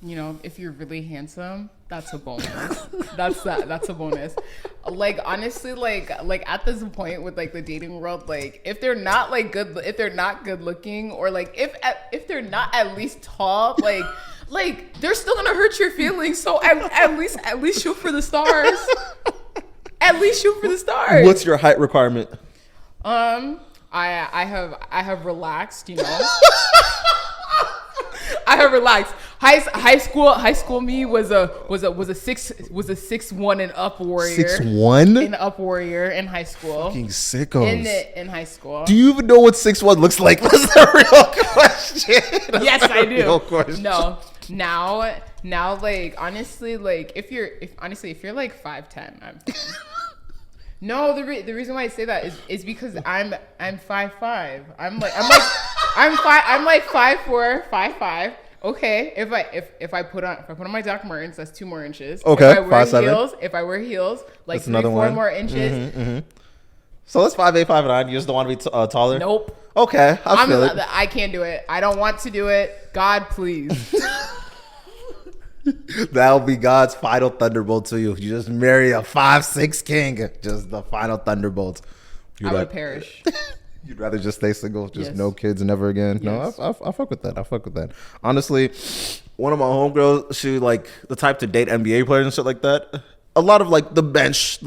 You know, if you're really handsome, that's a bonus. That's a bonus. Like honestly, like at this point with like the dating world, like if they're not like good, if they're not good looking, or like if they're not at least tall, like they're still gonna hurt your feelings. So at least shoot for the stars. At least shoot for the stars. What's your height requirement? I have relaxed, you know. I have relaxed. High school me was a 6'1" and up warrior. 6'1"? An up warrior in high school. Fucking sickos. In high school. Do you even know what 6'1" looks like? That's the real question. Yes, I do. Real question. No. Now like honestly, like if you're like 5'10", I'm fine. No, the reason why I say that is because I'm 5'5". I'm like 5'4", 5'5". Okay, if I put on my Doc Martens, that's 2 more inches. Okay, if I wear heels, like that's 3-4 more inches. Mm-hmm. So that's 5'8", 5'9". You just don't want to be taller? Nope. Okay, I feel it. I can't do it. I don't want to do it. God, please. That'll be God's final thunderbolt to you. You just marry a 5'6" king. Just the final thunderbolt. I would perish. You'd rather just stay single, just Yes. no kids, never again. Yes. No, I fuck with that. I fuck with that. Honestly, one of my homegirls, she like the type to date NBA players and shit like that. A lot of like a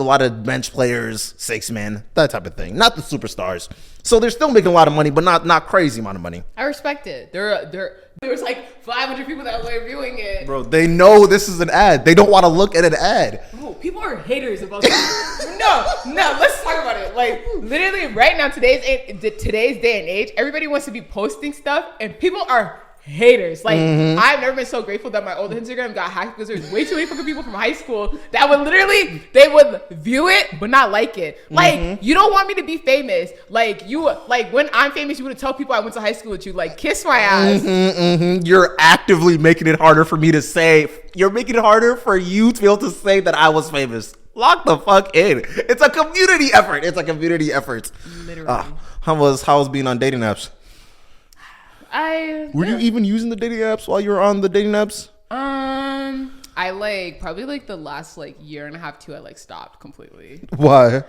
lot of bench players, 6 men, that type of thing. Not the superstars. So they're still making a lot of money, but not crazy amount of money. I respect it. There's like 500 people that were viewing it. Bro, they know this is an ad. They don't want to look at an ad. Oh, people are haters about that. No, let's talk about it. Like literally right now, today's day and age, everybody wants to be posting stuff, and people are haters. Like, I've never been so grateful that my old Instagram got hacked because there's way too many fucking people from high school that would literally, they would view it but not like it. Like, you don't want me to be famous. Like, when I'm famous, you would tell people I went to high school with you. Like, kiss my ass. You're actively making it harder for me to say. You're making it harder for you to be able to say that I was famous. Lock the fuck in. It's a community effort. Literally. How was being on dating apps? Were you even using the dating apps while you were on the dating apps? I like probably like the last like year and a half too. I like stopped completely. Why?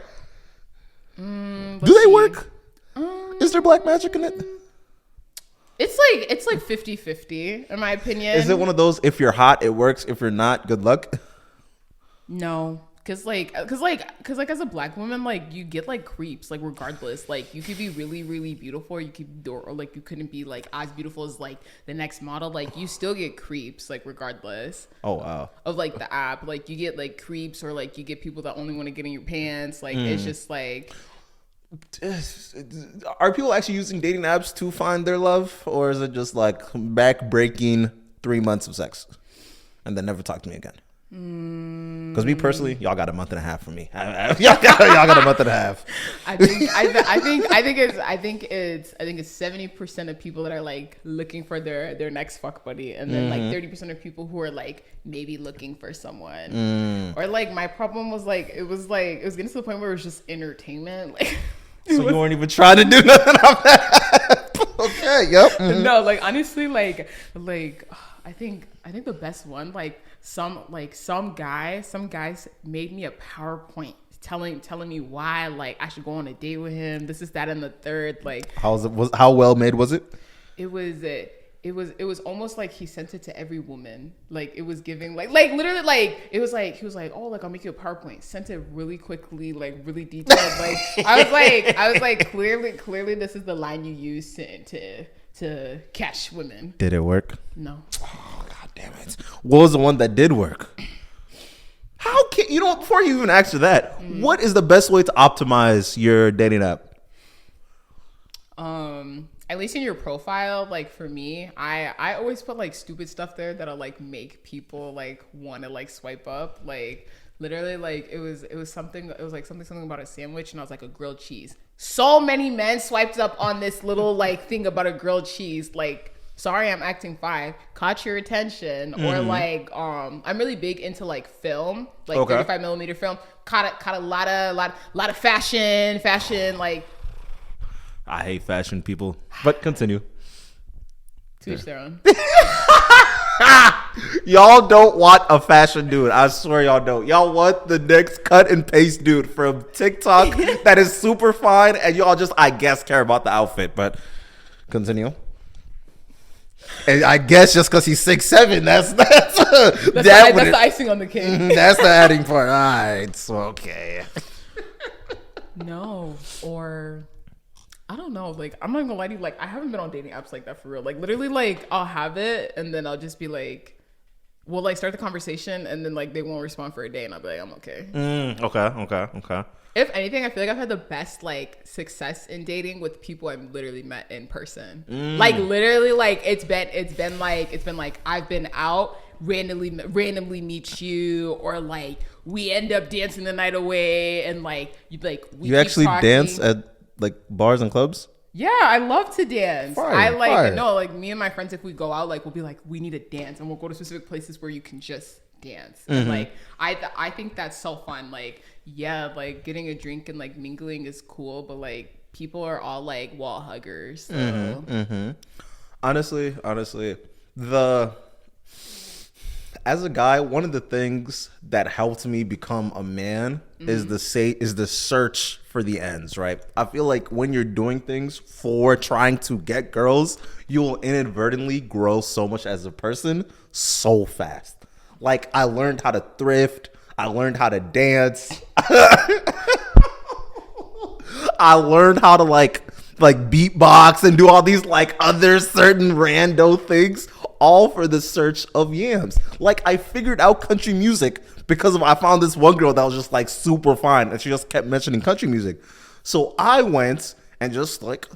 Do they work? Is there black magic in it? It's like 50-50 in my opinion. Is it one of those, if you're hot, it works. If you're not, good luck? No. Cause as a black woman, like you get like creeps, like regardless, like you could be really, really beautiful, or like you couldn't be like as beautiful as like the next model, like you still get creeps, like regardless. Oh wow. Of like the app, like you get like creeps, or like you get people that only want to get in your pants, like it's just like. Are people actually using dating apps to find their love, or is it just like back-breaking 3 months of sex and then never talk to me again? Because me personally, y'all got a month and a half from me. Y'all got a month and a half. I think it's 70% of people that are like looking for their next fuck buddy, and then like 30% of people who are like maybe looking for someone. Or like my problem was like it was getting to the point where it was just entertainment. Like, so you weren't even trying to do nothing on that. Okay, yep. No, like honestly, like I think the best one, like some guys made me a PowerPoint telling me why like I should go on a date with him. This is that and the third. Like how well made was it? It was almost like he sent it to every woman. Like it was giving like literally like it was like he was like, oh, like I'll make you a PowerPoint. Sent it really quickly, like really detailed. Like I was like clearly this is the line you use to catch women. Did it work? No. Oh god damn it! What was the one that did work? How can you know? Before you even answer that, what is the best way to optimize your dating app? At least in your profile, like for me, I always put like stupid stuff there that'll like make people like want to like swipe up. Like literally, like it was something about a sandwich, and I was like a grilled cheese. So many men swiped up on this little like thing about a grilled cheese. Like, sorry, I'm acting 5. Caught your attention, or like I'm really big into like film, like 35mm film. Caught a lot of fashion like. I hate fashion people, but continue. To each their own. Y'all don't want a fashion dude. I swear y'all don't. Y'all want the next cut and paste dude from TikTok that is super fine, and y'all just, I guess, care about the outfit. But continue. And I guess just because he's 6'7", that's the icing on the cake. That's the adding part. All right, so okay. No, or I don't know. Like, I'm not gonna lie to you. Like, I haven't been on dating apps like that for real. Like, literally, like, I'll have it, and then I'll just be like, we'll like start the conversation, and then like they won't respond for a day, and I'll be like, I'm okay. Okay. If anything, I feel like I've had the best like success in dating with people I've literally met in person. Like literally, like it's been like I've been out, randomly meet you, or like we end up dancing the night away, and like you actually dance at like bars and clubs. Yeah, I love to dance. Fire. No, like me and my friends, if we go out, like we'll be like, we need to dance, and we'll go to specific places where you can just dance. And like I think that's so fun. Like, yeah, like getting a drink and like mingling is cool, but like people are all like wall huggers. So. Honestly, as a guy, one of the things that helped me become a man is the search for the ends, right? I feel like when you're doing things for trying to get girls, you will inadvertently grow so much as a person so fast. Like, I learned how to thrift. I learned how to dance. I learned how to like beatbox and do all these like other certain rando things, all for the search of yams. Like, I figured out country music because I found this one girl that was just like super fine, and she just kept mentioning country music. So I went and just like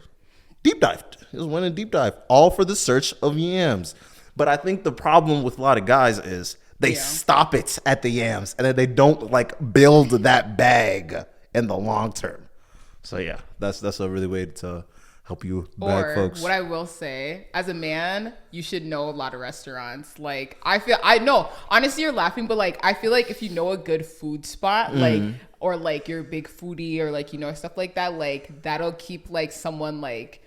deep dived. He just went in deep dive, all for the search of yams. But I think the problem with a lot of guys is they stop it at the yams, and then they don't like build that bag in the long term. So yeah, that's a really way to help you bag folks. What I will say, as a man, you should know a lot of restaurants. Like I know, honestly, you're laughing, but like I feel like if you know a good food spot, like or like you're a big foodie or like stuff like that, like that'll keep like someone like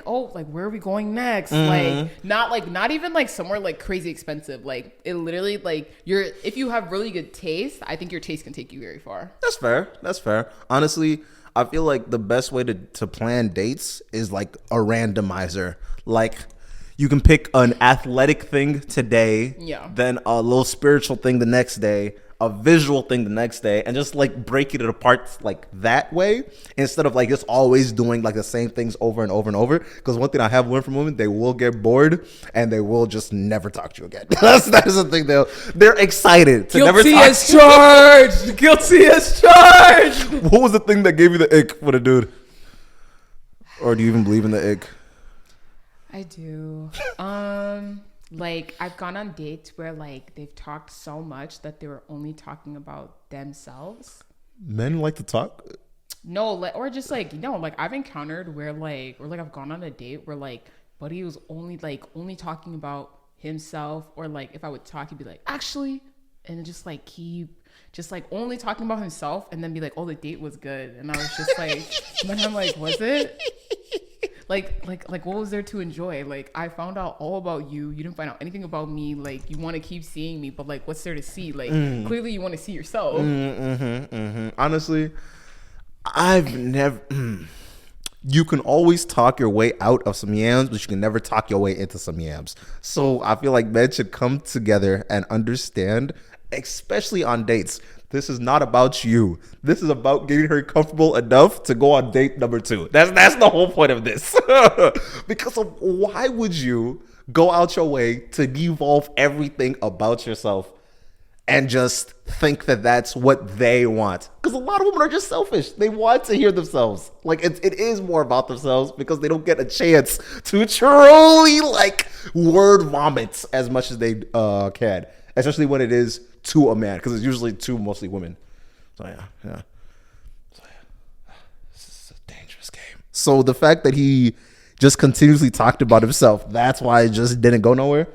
oh, like where are we going next? Like not even like somewhere like crazy expensive. Like it literally like if you have really good taste, I think your taste can take you very far. That's fair. Honestly, I feel like the best way to plan dates is like a randomizer. Like you can pick an athletic thing today, then a little spiritual thing the next day, a visual thing the next day, and just like breaking it apart like that way instead of like just always doing like the same things over and over and over. Because one thing I have learned from women, they will get bored and they will just never talk to you again. That's the thing. They're excited to never talk. Guilty as charged. Guilty as charged. What was the thing that gave you the ick for the dude? Or do you even believe in the ick? I do. Like I've gone on dates where like they've talked so much that they were only talking about themselves. Men like to talk? No, or just like like I've encountered where I've gone on a date where like buddy was only talking about himself, or like if I would talk, he'd be like actually, and just like keep just like only talking about himself, and then be like, oh, the date was good, and I was just like, then I'm like, was it? Like what was there to enjoy? Like I found out all about you. You didn't find out anything about me. Like you want to keep seeing me, but like what's there to see? Like clearly you want to see yourself. Honestly, I've never. You can always talk your way out of some yams, but you can never talk your way into some yams. So I feel like men should come together and understand, especially on dates. This is not about you. This is about getting her comfortable enough to go on date number 2. That's the whole point of this. Because of why would you go out your way to devolve everything about yourself and just think that that's what they want? Because a lot of women are just selfish. They want to hear themselves. Like it is more about themselves because they don't get a chance to truly like word vomit as much as they can. Especially when it is to a man, because it's usually to mostly women. So yeah. This is a dangerous game. So the fact that he just continuously talked about himself, that's why it just didn't go nowhere.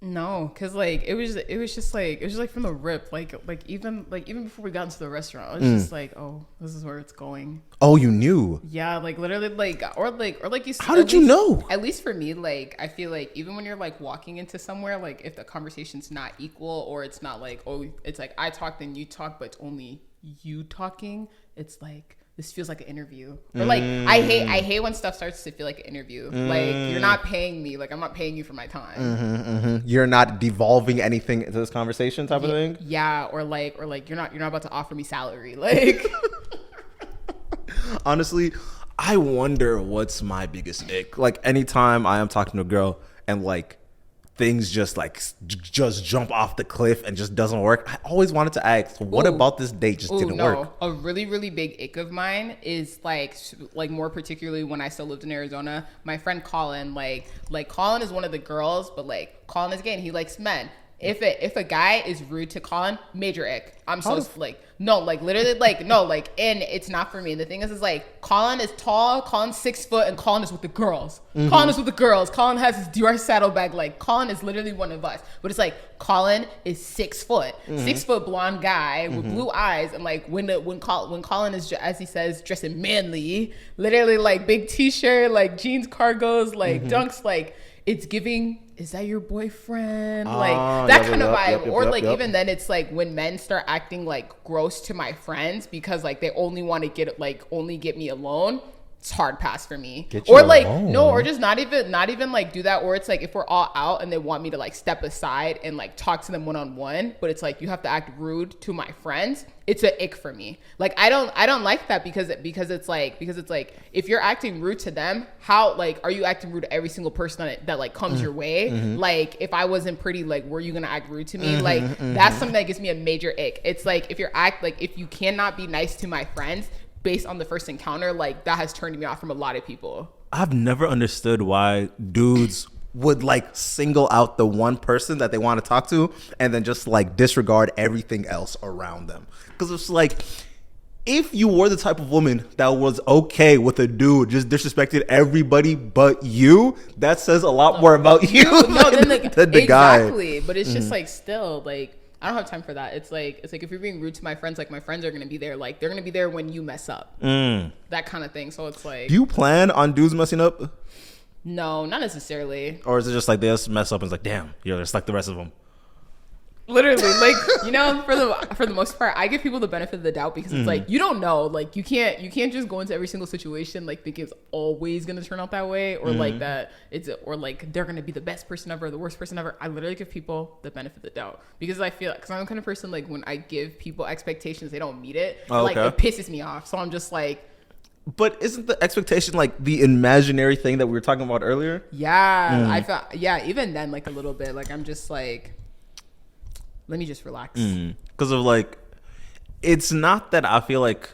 No, because like it was just like from the rip, like even before we got into the restaurant, I was just like, oh, this is where it's going. Oh, you knew? Yeah, like literally, like or like you. How did you know? At least for me, like I feel like even when you're like walking into somewhere, like if the conversation's not equal, or it's not like, oh, it's like I talk then you talk, but it's only you talking. It's like, this feels like an interview. Or like I hate when stuff starts to feel like an interview. Like you're not paying me. Like I'm not paying you for my time. You're not devolving anything into this conversation type of thing. Yeah, or like you're not about to offer me salary. Like honestly, I wonder what's my biggest ick. Like anytime I am talking to a girl and like things just jump off the cliff and just doesn't work, I always wanted to ask, what about this date just didn't work? A really, really big ick of mine is like more particularly when I still lived in Arizona, my friend Colin, like Colin is one of the girls, but like Colin is gay and he likes men. If a guy is rude to Colin, major ick. I'm so like, no, like literally like, no, like, and it's not for me. And the thing is like, Colin is tall, Colin's 6 foot, and Colin is with the girls. Colin is with the girls. Colin has his Dior saddlebag. Like, Colin is literally one of us. But it's like, Colin is 6 foot, 6 foot blonde guy with blue eyes. And like, when Colin is, as he says, dressing manly, literally like big t-shirt, like jeans, cargos, like dunks, like it's giving, is that your boyfriend? Like that kind of vibe. Or like even then it's like when men start acting like gross to my friends because like they only want to get me alone. It's hard pass for me. Or like alone. No, or just not even like do that. Or it's like if we're all out and they want me to like step aside and like talk to them one-on-one, but it's like you have to act rude to my friends. It's an ick for me. Like I don't like that because it's like if you're acting rude to them, how like are you acting rude to every single person that like comes your way? Like if I wasn't pretty, like were you gonna act rude to me? Like that's something that gives me a major ick. It's like if you cannot be nice to my friends based on the first encounter, like that has turned me off from a lot of people. I've never understood why dudes would like single out the one person that they want to talk to and then just like disregard everything else around them. Because it's like, if you were the type of woman that was okay with a dude just disrespecting everybody but you, that says a lot more about you than the guy. Exactly. But it's just like still like I don't have time for that. It's like if you're being rude to my friends, like my friends are gonna be there. Like they're gonna be there when you mess up. That kind of thing. So it's like, do you plan on dudes messing up? No, not necessarily. Or is it just like they just mess up and it's like, damn, you're just like the rest of them? Literally, like, you know, for the most part, I give people the benefit of the doubt because it's like you don't know, like you can't just go into every single situation like think it's always gonna turn out that way, or like that it's or like they're gonna be the best person ever, the worst person ever. I literally give people the benefit of the doubt because I feel because I'm the kind of person like when I give people expectations they don't meet it, like it pisses me off. So I'm just like. But isn't the expectation like the imaginary thing that we were talking about earlier? Yeah, I felt even then like a little bit like I'm just like. Let me just relax. Because of like, it's not that I feel like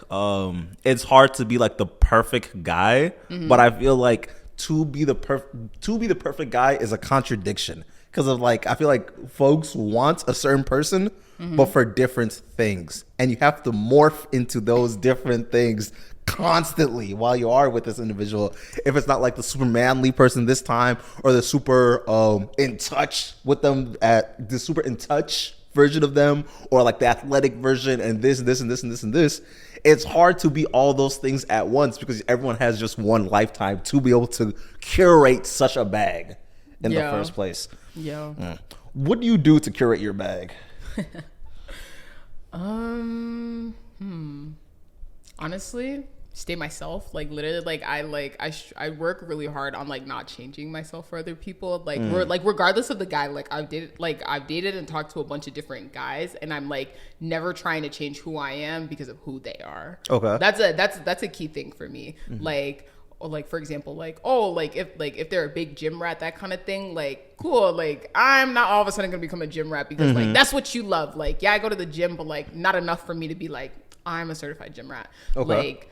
it's hard to be like the perfect guy, but I feel like to be the perfect guy is a contradiction. Because of like, I feel like folks want a certain person, but for different things, and you have to morph into those different things constantly while you are with this individual. If it's not like the super manly person this time, or the super in touch with them at the super in touch version of them, or like the athletic version, and this and this, it's hard to be all those things at once because everyone has just one lifetime to be able to curate such a bag in the first place. What do you do to curate your bag? Honestly, stay myself. Like literally, I work really hard on like not changing myself for other people. Like regardless of the guy, I've dated and talked to a bunch of different guys, and I'm like never trying to change who I am because of who they are. Okay, that's a key thing for me. Like for example, if they're a big gym rat, that kind of thing, like cool, like I'm not all of a sudden gonna become a gym rat because like that's what you love. Like I go to the gym, but like not enough for me to be like I'm a certified gym rat. Like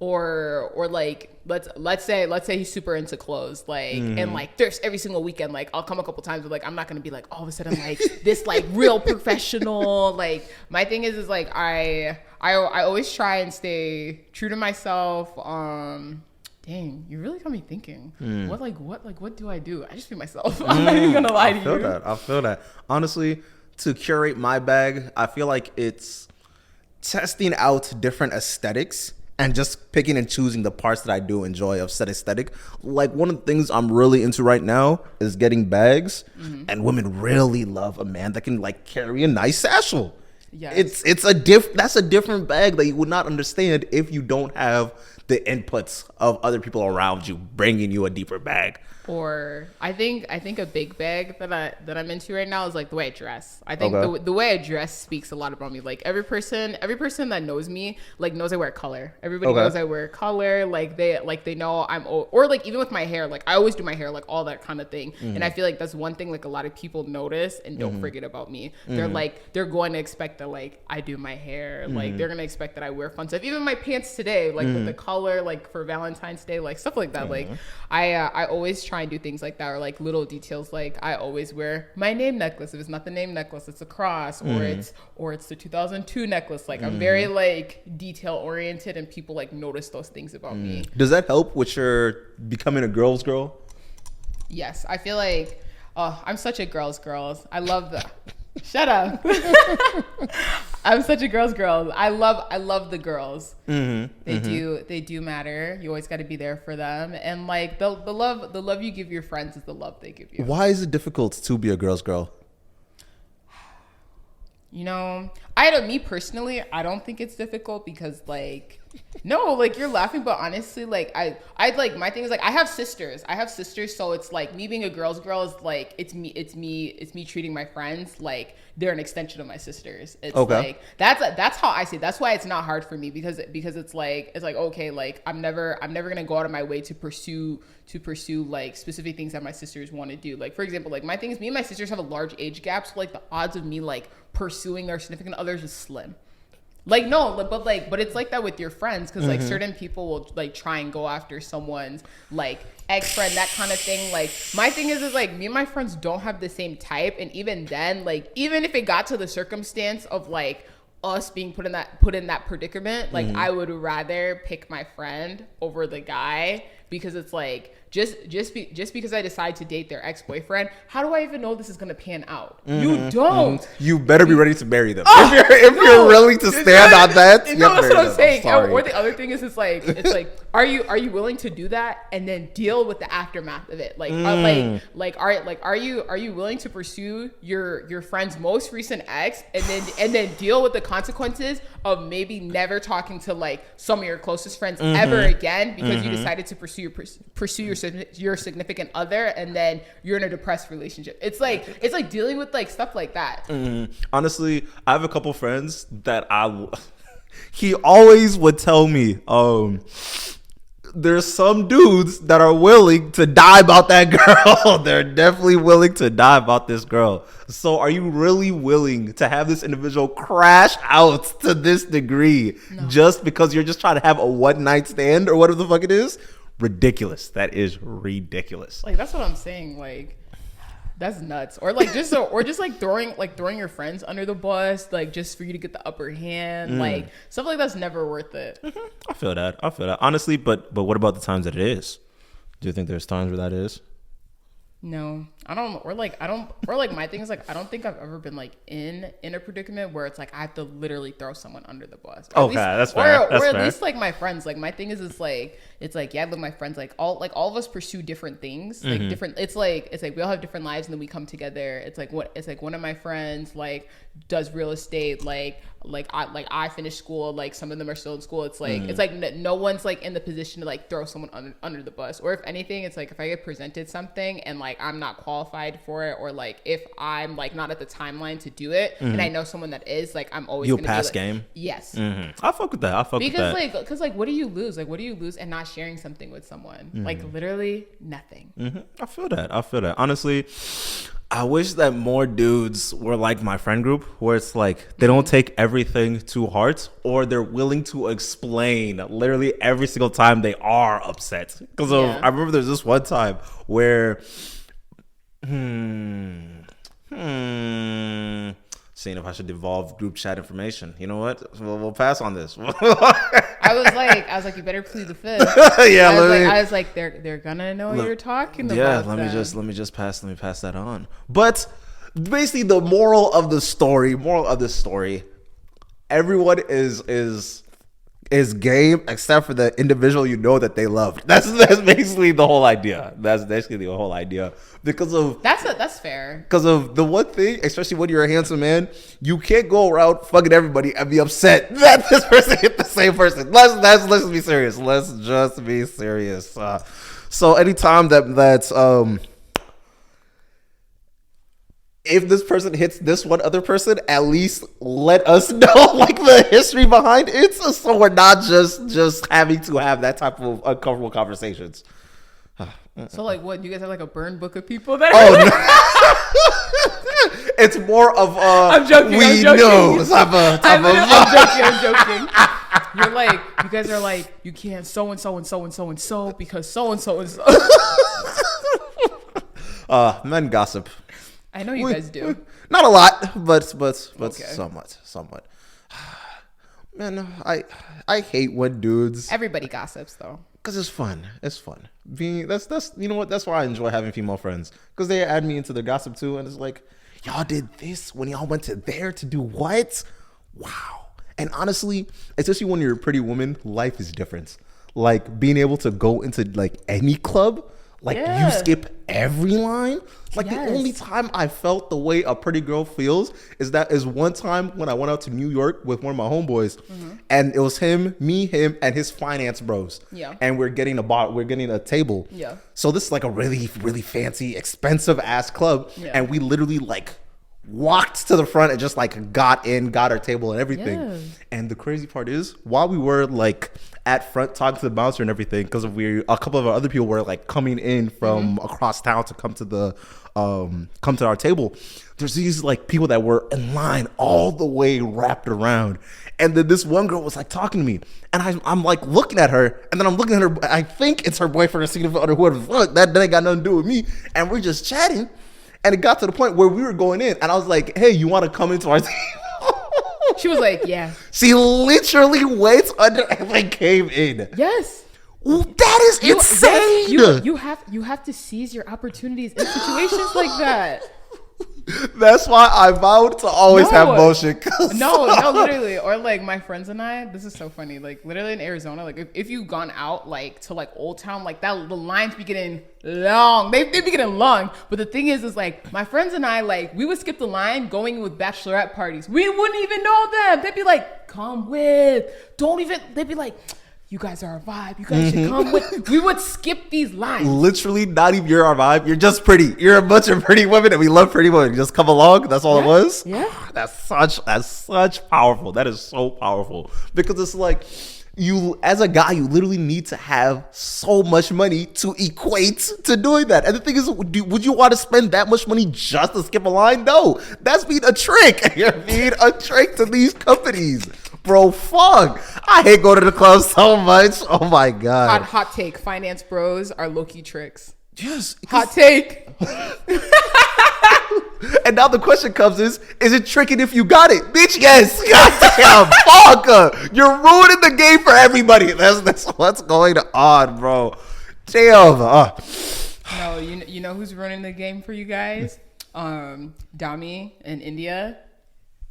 or like let's say he's super into clothes, like and like there's every single weekend, like I'll come a couple times, but like I'm not gonna be like all of a sudden like this like real professional. Like my thing is like I always try and stay true to myself. Dang, you really got me thinking. What do I do? I just be myself. I'm not even gonna lie to you. I feel that. Honestly, to curate my bag, I feel like it's testing out different aesthetics and just picking and choosing the parts that I do enjoy of said aesthetic. Like one of the things I'm really into right now is getting bags, and women really love a man that can like carry a nice satchel. Yes. That's a different bag that you would not understand if you don't have the inputs of other people around you bringing you a deeper bag. Or I think a big bag that I'm into right now is like the way I dress. I think the way I dress speaks a lot about me. Like every person that knows me like knows I wear color. Everybody knows I wear color. Like they know I'm or like even with my hair, like I always do my hair, like all that kind of thing. And I feel like that's one thing like a lot of people notice and don't forget about me. They're going to expect that like I do my hair. Like they're gonna expect that I wear fun stuff. Even my pants today, like with the color, like for Valentine's Day, like stuff like that. Like I always try and do things like that, or like little details. Like I always wear my name necklace. If it's not the name necklace, it's a cross, or it's the 2002 necklace. Like I'm very like detail oriented, and people like notice those things about me. Does that help with your becoming a girl's girl? Yes, I feel like I'm such a girl's girl. I love the shut up. I'm such a girl's girl. I love the girls. They do matter. You always got to be there for them, and like the love you give your friends is the love they give you. Why is it difficult to be a girl's girl? You know, me personally, I don't think it's difficult because like, no, like you're laughing, but honestly, like I like, my thing is like, I have sisters, so it's like me being a girl's girl is like, it's me treating my friends like they're an extension of my sisters. It's like, that's how I see it. That's why it's not hard for me because it's like, okay, like I'm never going to go out of my way to pursue like specific things that my sisters want to do. Like, for example, like my thing is me and my sisters have a large age gap. So like the odds of me like pursuing our significant others is slim. Like, no, but it's like that with your friends, because like certain people will like try and go after someone's like ex-friend, that kind of thing. Like, my thing is like, me and my friends don't have the same type, and even then, like, even if it got to the circumstance of like us being put in that predicament, like I would rather pick my friend over the guy, because it's like, just because I decide to date their ex-boyfriend, how do I even know this is gonna pan out? You don't. You better be ready to marry them. If you're willing to stand on that, you that's what I'm them. saying. I'm Or the other thing is, it's like, are you willing to do that and then deal with the aftermath of it? Like, are you willing to pursue your friend's most recent ex and then deal with the consequences of maybe never talking to like some of your closest friends ever again, because you decided to pursue your significant other, and then you're in a depressed relationship? It's like dealing with like stuff like that. Honestly, I have a couple friends that he always would tell me, there's some dudes that are willing to die about that girl. They're definitely willing to die about this girl. So are you really willing to have this individual crash out to this degree just because you're just trying to have a one night stand or whatever the fuck it is? Ridiculous. That is ridiculous. Like, that's what I'm saying. Like, that's nuts. Or like just throwing your friends under the bus, like just for you to get the upper hand. Like, stuff like that's never worth it. I feel that. Honestly, but what about the times that it is? Do you think there's times where that is? No, I don't. Or like my thing is like, I don't think I've ever been like in a predicament where it's like I have to literally throw someone under the bus. Okay, that's fair. Or at least like my friends. Like, my thing is, it's like yeah, with my friends, like all of us pursue different things, like different. It's like we all have different lives, and then we come together. It's like one of my friends like does real estate, like I finished school, like some of them are still in school. It's like no one's like in the position to like throw someone under the bus. Or if anything, it's like if I get presented something and like I'm not qualified for it, or like if I'm like not at the timeline to do it, and I know someone that is, like I'm always you'll gonna pass be like, game. Yes. I fuck with that. Because like what do you lose? Like, what do you lose in not sharing something with someone? Like, literally nothing. I feel that. Honestly, I wish that more dudes were like my friend group, where it's like they don't take everything to heart, or they're willing to explain literally every single time they are upset. Because I remember there's this one time where, seeing if I should devolve group chat information. You know what? We'll pass on this. I was like, you better plead the fifth. Yeah, I was like, they're gonna know you're talking about. Yeah, let me just pass that on. But basically, the moral of the story, everyone is game except for the individual you know that they loved. That's basically the whole idea. Because of that's fair. Because of the one thing, especially when you're a handsome man, you can't go around fucking everybody and be upset that this person hit the same person. Let's just be serious. So anytime that if this person hits this one other person, at least let us know like the history behind it, so we're not just having to have that type of uncomfortable conversations. So like, what, you guys have like a burn book of people that? No. It's more of I'm joking. I'm joking. You're like, you guys are like, you can't so and so and so and so and so because so and so and so. Men gossip. I know you guys do. Not a lot, but Okay. somewhat. Man, I hate when dudes. Everybody gossips though. Cause it's fun. That's you know what? That's why I enjoy having female friends, because they add me into the gossip too, and it's like, y'all did this when y'all went to there to do what? Wow. And honestly, especially when you're a pretty woman, life is different. Like being able to go into like any club. Like, you skip every line. Like, the only time I felt the way a pretty girl feels is one time when I went out to New York with one of my homeboys, and it was him, and his finance bros. Yeah. And we're getting a table. Yeah. So this is like a really, really fancy, expensive ass club, and we literally like walked to the front and just like got our table and everything. Yeah. And the crazy part is, while we were like at front talking to the bouncer and everything, because a couple of our other people were like coming in from across town to come to the come to our table, there's these like people that were in line all the way wrapped around. And then this one girl was like talking to me, and I'm like looking at her, and then I'm looking at her. I think it's her boyfriend or significant other, whoever the fuck. That ain't got nothing to do with me. And we're just chatting, and it got to the point where we were going in, and I was like, "Hey, you want to come into our table?" She was like, yeah. She literally waits under and like came in. Yes. That is insane. You have to seize your opportunities in situations like that. That's why I vowed to always have motion. No, literally. Or like my friends and I, this is so funny. Like literally in Arizona, like if you've gone out like to like Old Town, like that, the lines be getting long. They be getting long. But the thing is like my friends and I, like we would skip the line going with bachelorette parties. We wouldn't even know them. They'd be like, come with. They'd be like, you guys are our vibe. You guys should come with. We would skip these lines. Literally, not even you're our vibe. You're just pretty. You're a bunch of pretty women, and we love pretty women. Just come along. That's all it was. Yeah. That's such powerful. That is so powerful because it's like you, as a guy, you literally need to have so much money to equate to doing that. And the thing is, would you want to spend that much money just to skip a line? No, that's being a trick. You're being a trick to these companies. Bro, fuck. I hate going to the club so much. Oh my God. Hot take. Finance bros are low-key tricks. Yes. Hot take. And now the question comes is it tricking if you got it? Bitch, yes. Goddamn. Fuck. You're ruining the game for everybody. That's what's going on, bro. Damn. No, you know who's running the game for you guys? Dami in India.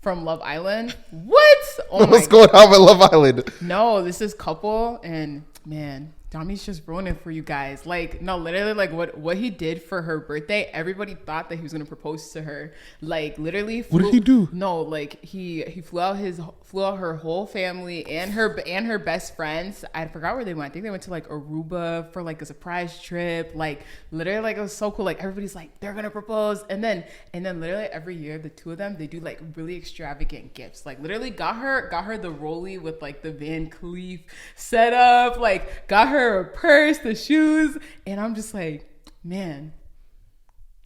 From Love Island. What? Oh What's going on with Love Island? No, this is couple, and man, Dami's just ruining it for you guys. Like, no, literally, like what he did for her birthday, everybody thought that he was gonna propose to her. Like, literally, what did he do? No, like he flew out her whole family and her best friends. I forgot where they went. I think they went to like Aruba for like a surprise trip. Like, literally, like it was so cool. Like everybody's like they're gonna propose, and then literally every year the two of them they do like really extravagant gifts. Like literally got her the rollie with like the Van Cleef setup. Like got her a purse, the shoes, and I'm just like, man,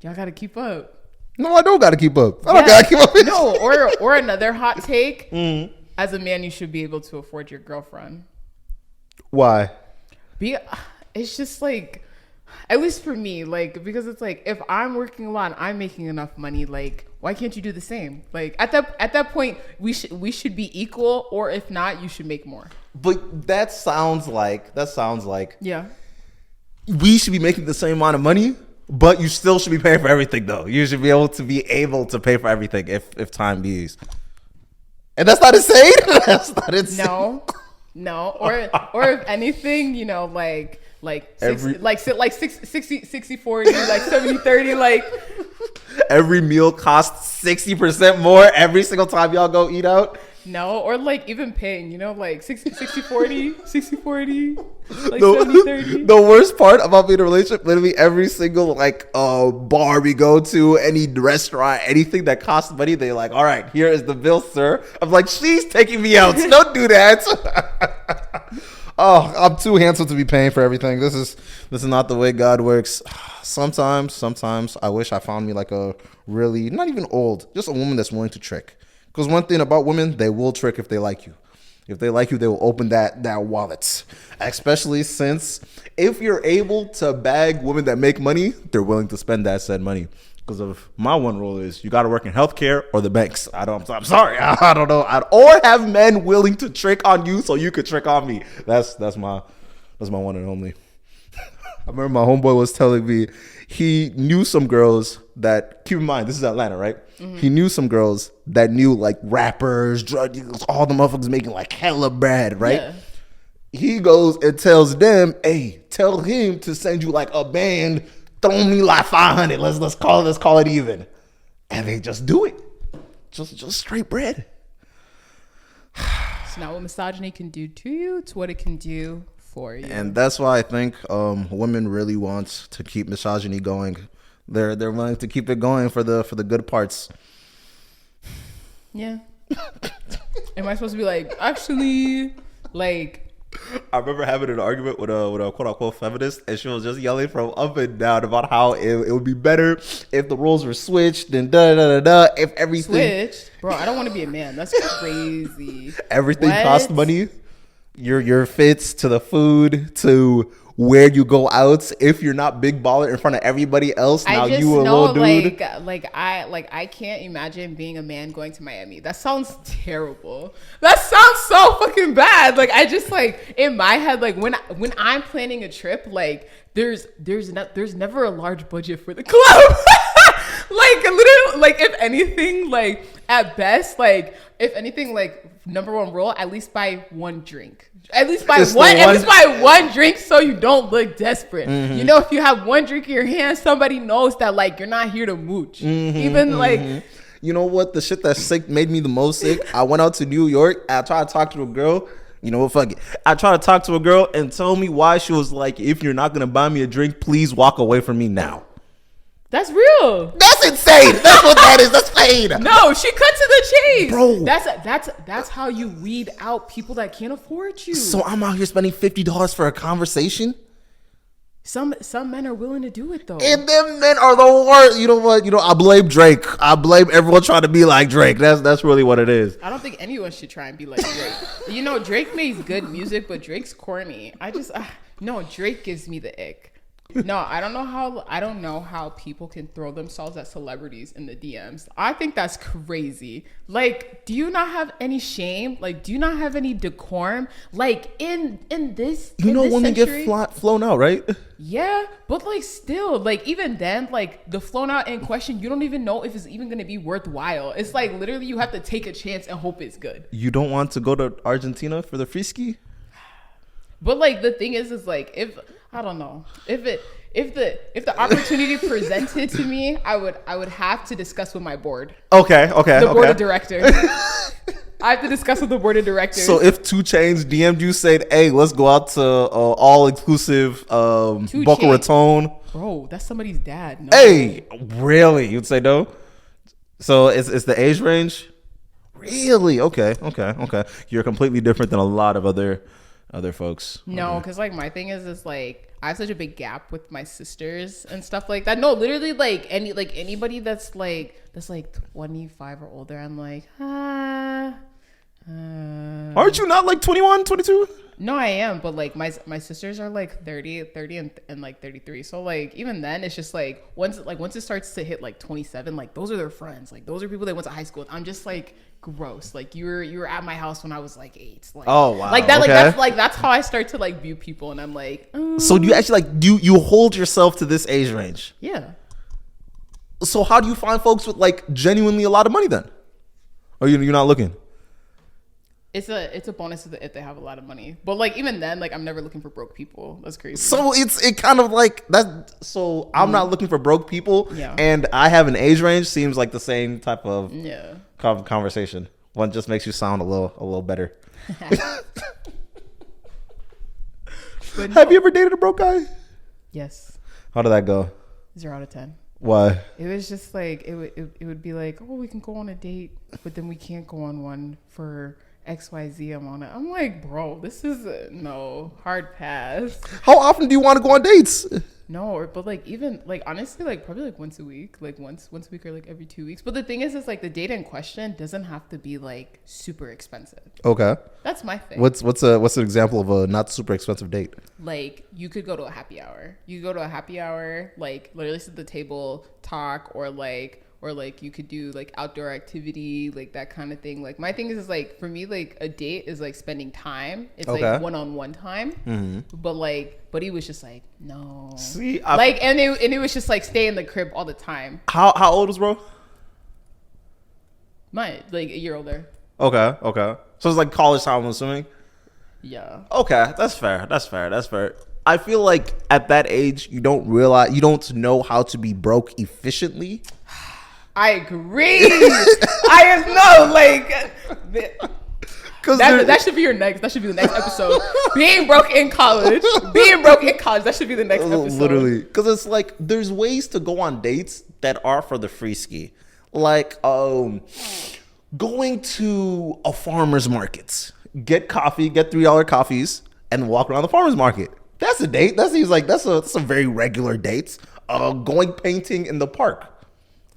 y'all gotta keep up. No, I don't gotta keep up. I don't gotta keep up. No, or another hot take. As a man, you should be able to afford your girlfriend. Why? It's just like, at least for me, like, because it's like, if I'm working a lot and I'm making enough money, like, why can't you do the same? Like, at that point, we should be equal, or if not, you should make more. But that sounds like Yeah. we should be making the same amount of money, but you still should be paying for everything, though. You should be able to pay for everything if time be's. And that's not insane. That's not insane. No. Or if anything, you know, like 60-40, like 70-30, like every meal costs 60% more every single time y'all go eat out. No, or like even paying, you know, like 60-40, 60-40, like 70-30. The worst part about being in a relationship, literally every single like bar we go to, any restaurant, anything that costs money, they're like, all right, here is the bill, sir. I'm like, she's taking me out. Don't do that. Oh, I'm too handsome to be paying for everything. This is not the way God works. Sometimes I wish I found me like a really, not even old, just a woman that's willing to trick. Because one thing about women, they will trick if they like you. If they like you, they will open that wallet. Especially since if you're able to bag women that make money, they're willing to spend that said money. Because of my one rule is you got to work in healthcare or the banks. I'm sorry. I don't know. Or have men willing to trick on you so you could trick on me. That's my one and only. I remember my homeboy was telling me he knew some girls that, keep in mind, this is Atlanta, right? Mm-hmm. He knew some girls that knew like rappers, drug dealers, all the motherfuckers making like hella bread, right? Yeah. He goes and tells them, hey, tell him to send you like a band, throw me like 500. Let's call it even. And they just do it. Just straight bread. It's not what misogyny can do to you, it's what it can do for you. And that's why I think women really want to keep misogyny going. They're willing to keep it going for the good parts. Yeah. Am I supposed to be like, actually, like, I remember having an argument with a quote unquote feminist, and she was just yelling from up and down about how it would be better if the roles were switched and if everything Switch, bro. I don't want to be a man. That's crazy. everything What? cost money. Your fits to the food to where you go out. If you're not big baller in front of everybody else, now I just you a know, little dude. I can't imagine being a man going to Miami. That sounds terrible. That sounds so fucking bad. Like I just like in my head, like when I'm planning a trip, like there's never a large budget for the club. Like literally, like if anything, like at best, like if anything, like number one rule, at least buy one drink. At least buy one drink so you don't look desperate. You know, if you have one drink in your hand, somebody knows that like you're not here to mooch. Like You know what? The shit that sick made me the most sick. I went out to New York. I tried to talk to a girl. You know what? Fuck it. I tried to talk to a girl and tell me why she was like, if you're not gonna buy me a drink, please walk away from me now. that's real. That's insane. That's what that is. That's pain. No, she cut to the chase. Bro. That's how you weed out people that can't afford you. So I'm out here spending $50 for a conversation. Some men are willing to do it though. And them men are the worst. You know what? I blame Drake. I blame everyone trying to be like Drake. That's really what it is. I don't think anyone should try and be like Drake. You know, Drake makes good music, but Drake's corny. No, Drake gives me the ick. No, I don't know how people can throw themselves at celebrities in the DMs. I think that's crazy. Like, do you not have any shame? Like, do you not have any decorum? Like in this, Women century, get flown out, right? yeah, but like still, like even then, like the flown out in question, you don't even know if it's even gonna be worthwhile. It's like literally you have to take a chance and hope it's good. You don't want to go to Argentina for the free ski? But like the thing is like if I don't know if the opportunity presented to me, I would have to discuss with my board. Okay. The board of directors. I have to discuss with the board of directors. So if 2 Chainz DM'd you, said, "Hey, let's go out to all inclusive Boca Raton." Bro, that's somebody's dad. No. Hey, really? You'd say no? So it's the age range? Really? Okay. You're completely different than a lot of other folks. No, because like my thing is like I have such a big gap with my sisters and stuff like that. No, literally like anybody that's like 25 or older, I'm like, Aren't you not like 21, 22? No, I am, but like my sisters are like 30 and like 33. So like even then it's just like once it starts to hit like 27, like those are their friends. Like those are people they went to high school with. I'm just like gross. Like you were at my house when I was like 8. Like, oh wow. Like that. Okay. Like that's how I start to like view people, and I'm like. So do you actually like you hold yourself to this age range? Yeah. So how do you find folks with like genuinely a lot of money then? Or you're not looking? It's a bonus if they have a lot of money, but like even then, like I'm never looking for broke people. That's crazy. So it kind of like that. So I'm not looking for broke people, Yeah. And I have an age range. Seems like the same type of Yeah. conversation. One just makes you sound a little better. But Have you ever dated a broke guy? Yes. How did that go? 0 out of 10. Why? It was just like it would be like, oh, we can go on a date, but then we can't go on one for XYZ amount. I'm like, bro, this is no hard pass. How often do you want to go on dates? No, but like even like honestly, like probably like once a week, like once a week or like every 2 weeks. But the thing is like the date in question doesn't have to be like super expensive. Okay. That's my thing. What's an example of a not super expensive date? Like you could go to a happy hour. You go to a happy hour, like literally sit at the table, talk, or like you could do like outdoor activity, like that kind of thing. Like my thing is like for me, like a date is like spending time. It's like one-on-one time. Mm-hmm. But he was just like, no. See, and it was just like stay in the crib all the time. How old was bro? Like a year older. Okay. So it's like college time, I'm assuming. Yeah. Okay, that's fair. I feel like at that age, you don't know how to be broke efficiently. I agree. I am no like. That should be your next. That should be the next episode. Being broke in college. That should be the next episode. Literally, because it's like there's ways to go on dates that are for the free ski, like going to a farmer's market, get $3 coffees, and walk around the farmer's market. That's a date. That seems like that's a very regular date. Going painting in the park.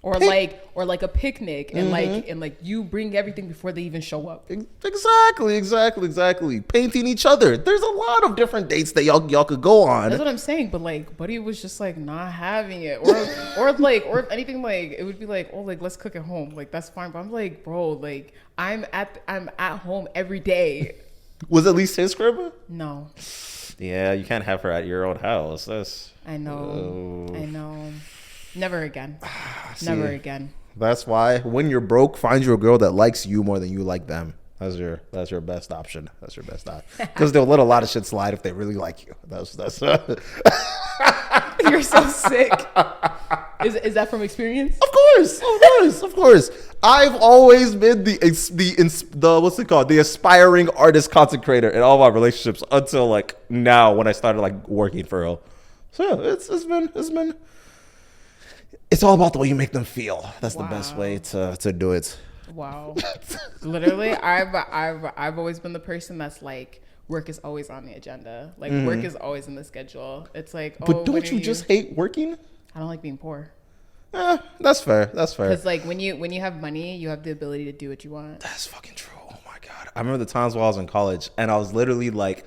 Or like a picnic and like you bring everything before they even show up. Exactly. Painting each other. There's a lot of different dates that y'all could go on. That's what I'm saying. But like, Buddy was just like not having it, or if anything, like it would be like, oh, like let's cook at home. Like that's fine. But I'm like, bro, like I'm at home every day. Was at least his crib? No. Yeah, you can't have her at your own house. I know. Never again. Never again. That's why when you're broke, find you a girl that likes you more than you like them. That's your best option. That's your best option. Because they'll let a lot of shit slide if they really like you. That's You're so sick. Is that from experience? Of course. I've always been the what's it called? The aspiring artist consecrator in all my relationships until like now when I started like working for real. So yeah, it's been. It's all about the way you make them feel. That's the best way to do it. Wow. Literally, I've always been the person that's like, work is always on the agenda. Like work is always in the schedule. It's like, but don't you just hate working? I don't like being poor. That's fair. Because like when you have money, you have the ability to do what you want. That's fucking true. Oh my God. I remember the times while I was in college and I was literally like,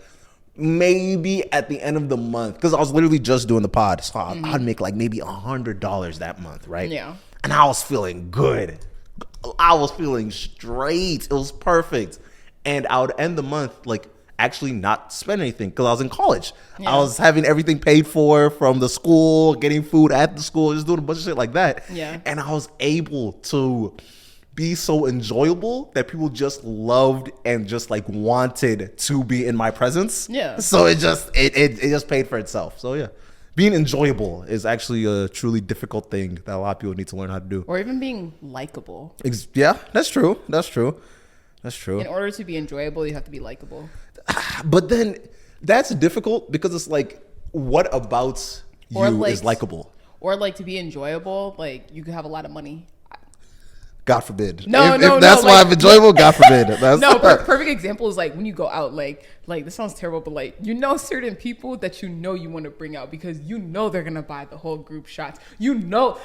maybe at the end of the month, because I was literally just doing the pod, so I'd make like maybe $100 that month, right? Yeah. And I was feeling good. I was feeling straight. It was perfect. And I would end the month like actually not spend anything because I was in college. Yeah. I was having everything paid for from the school, getting food at the school, just doing a bunch of shit like that. Yeah. And I was able to be so enjoyable that people just loved and just like wanted to be in my presence. Yeah. So it just paid for itself. So yeah, being enjoyable is actually a truly difficult thing that a lot of people need to learn how to do. Or even being likable. Yeah, that's true. In order to be enjoyable, you have to be likable. But then that's difficult because it's like, what about you is likable? Or like to be enjoyable, like you could have a lot of money. God forbid. No, if that's why I'm enjoyable, God forbid. That's perfect example is like when you go out, like this sounds terrible, but like certain people that you want to bring out because they're gonna buy the whole group shots.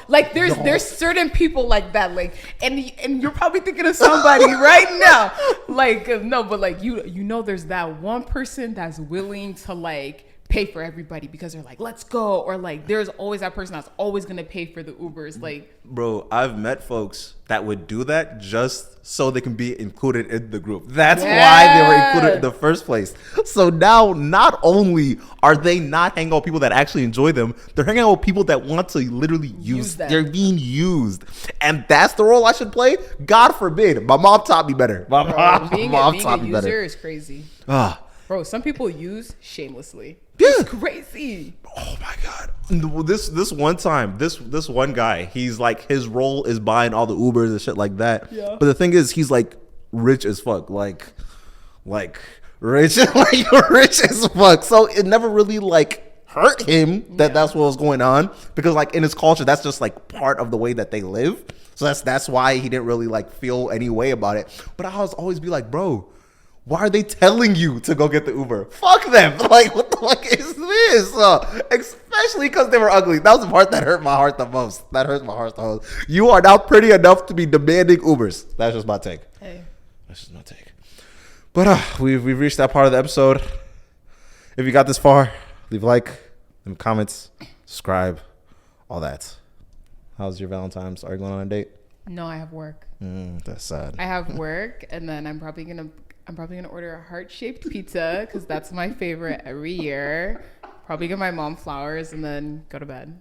Like there's certain people like that, like and you're probably thinking of somebody right now, like no, but like there's that one person that's willing to like pay for everybody because they're like, let's go, or like there's always that person that's always gonna pay for the Ubers. Like, bro, I've met folks that would do that just so they can be included in the group. That's why they were included in the first place. So now not only are they not hanging out with people that actually enjoy them, they're hanging out with people that want to literally use them. They're being used. And that's the role I should play? God forbid. My mom taught me better. My mom taught me better. Being a user is crazy. Bro, some people use shamelessly. Yeah. It's crazy. Oh my God. This one time, this one guy, he's like, his role is buying all the Ubers and shit like that. Yeah. But the thing is, he's like rich as fuck. Like rich as fuck. So it never really like hurt him that's what was going on. Because like in his culture, that's just like part of the way that they live. So that's why he didn't really like feel any way about it. But I was always be like, bro, why are they telling you to go get the Uber? Fuck them. Like, what the fuck is this? Especially because they were ugly. That was the part that hurt my heart the most. You are now pretty enough to be demanding Ubers. That's just my take. Hey. That's just my take. But we've reached that part of the episode. If you got this far, leave a like, leave comments, subscribe, all that. How's your Valentine's? Are you going on a date? No, I have work. That's sad. I have work, and then I'm probably gonna order a heart-shaped pizza because that's my favorite every year. Probably give my mom flowers and then go to bed.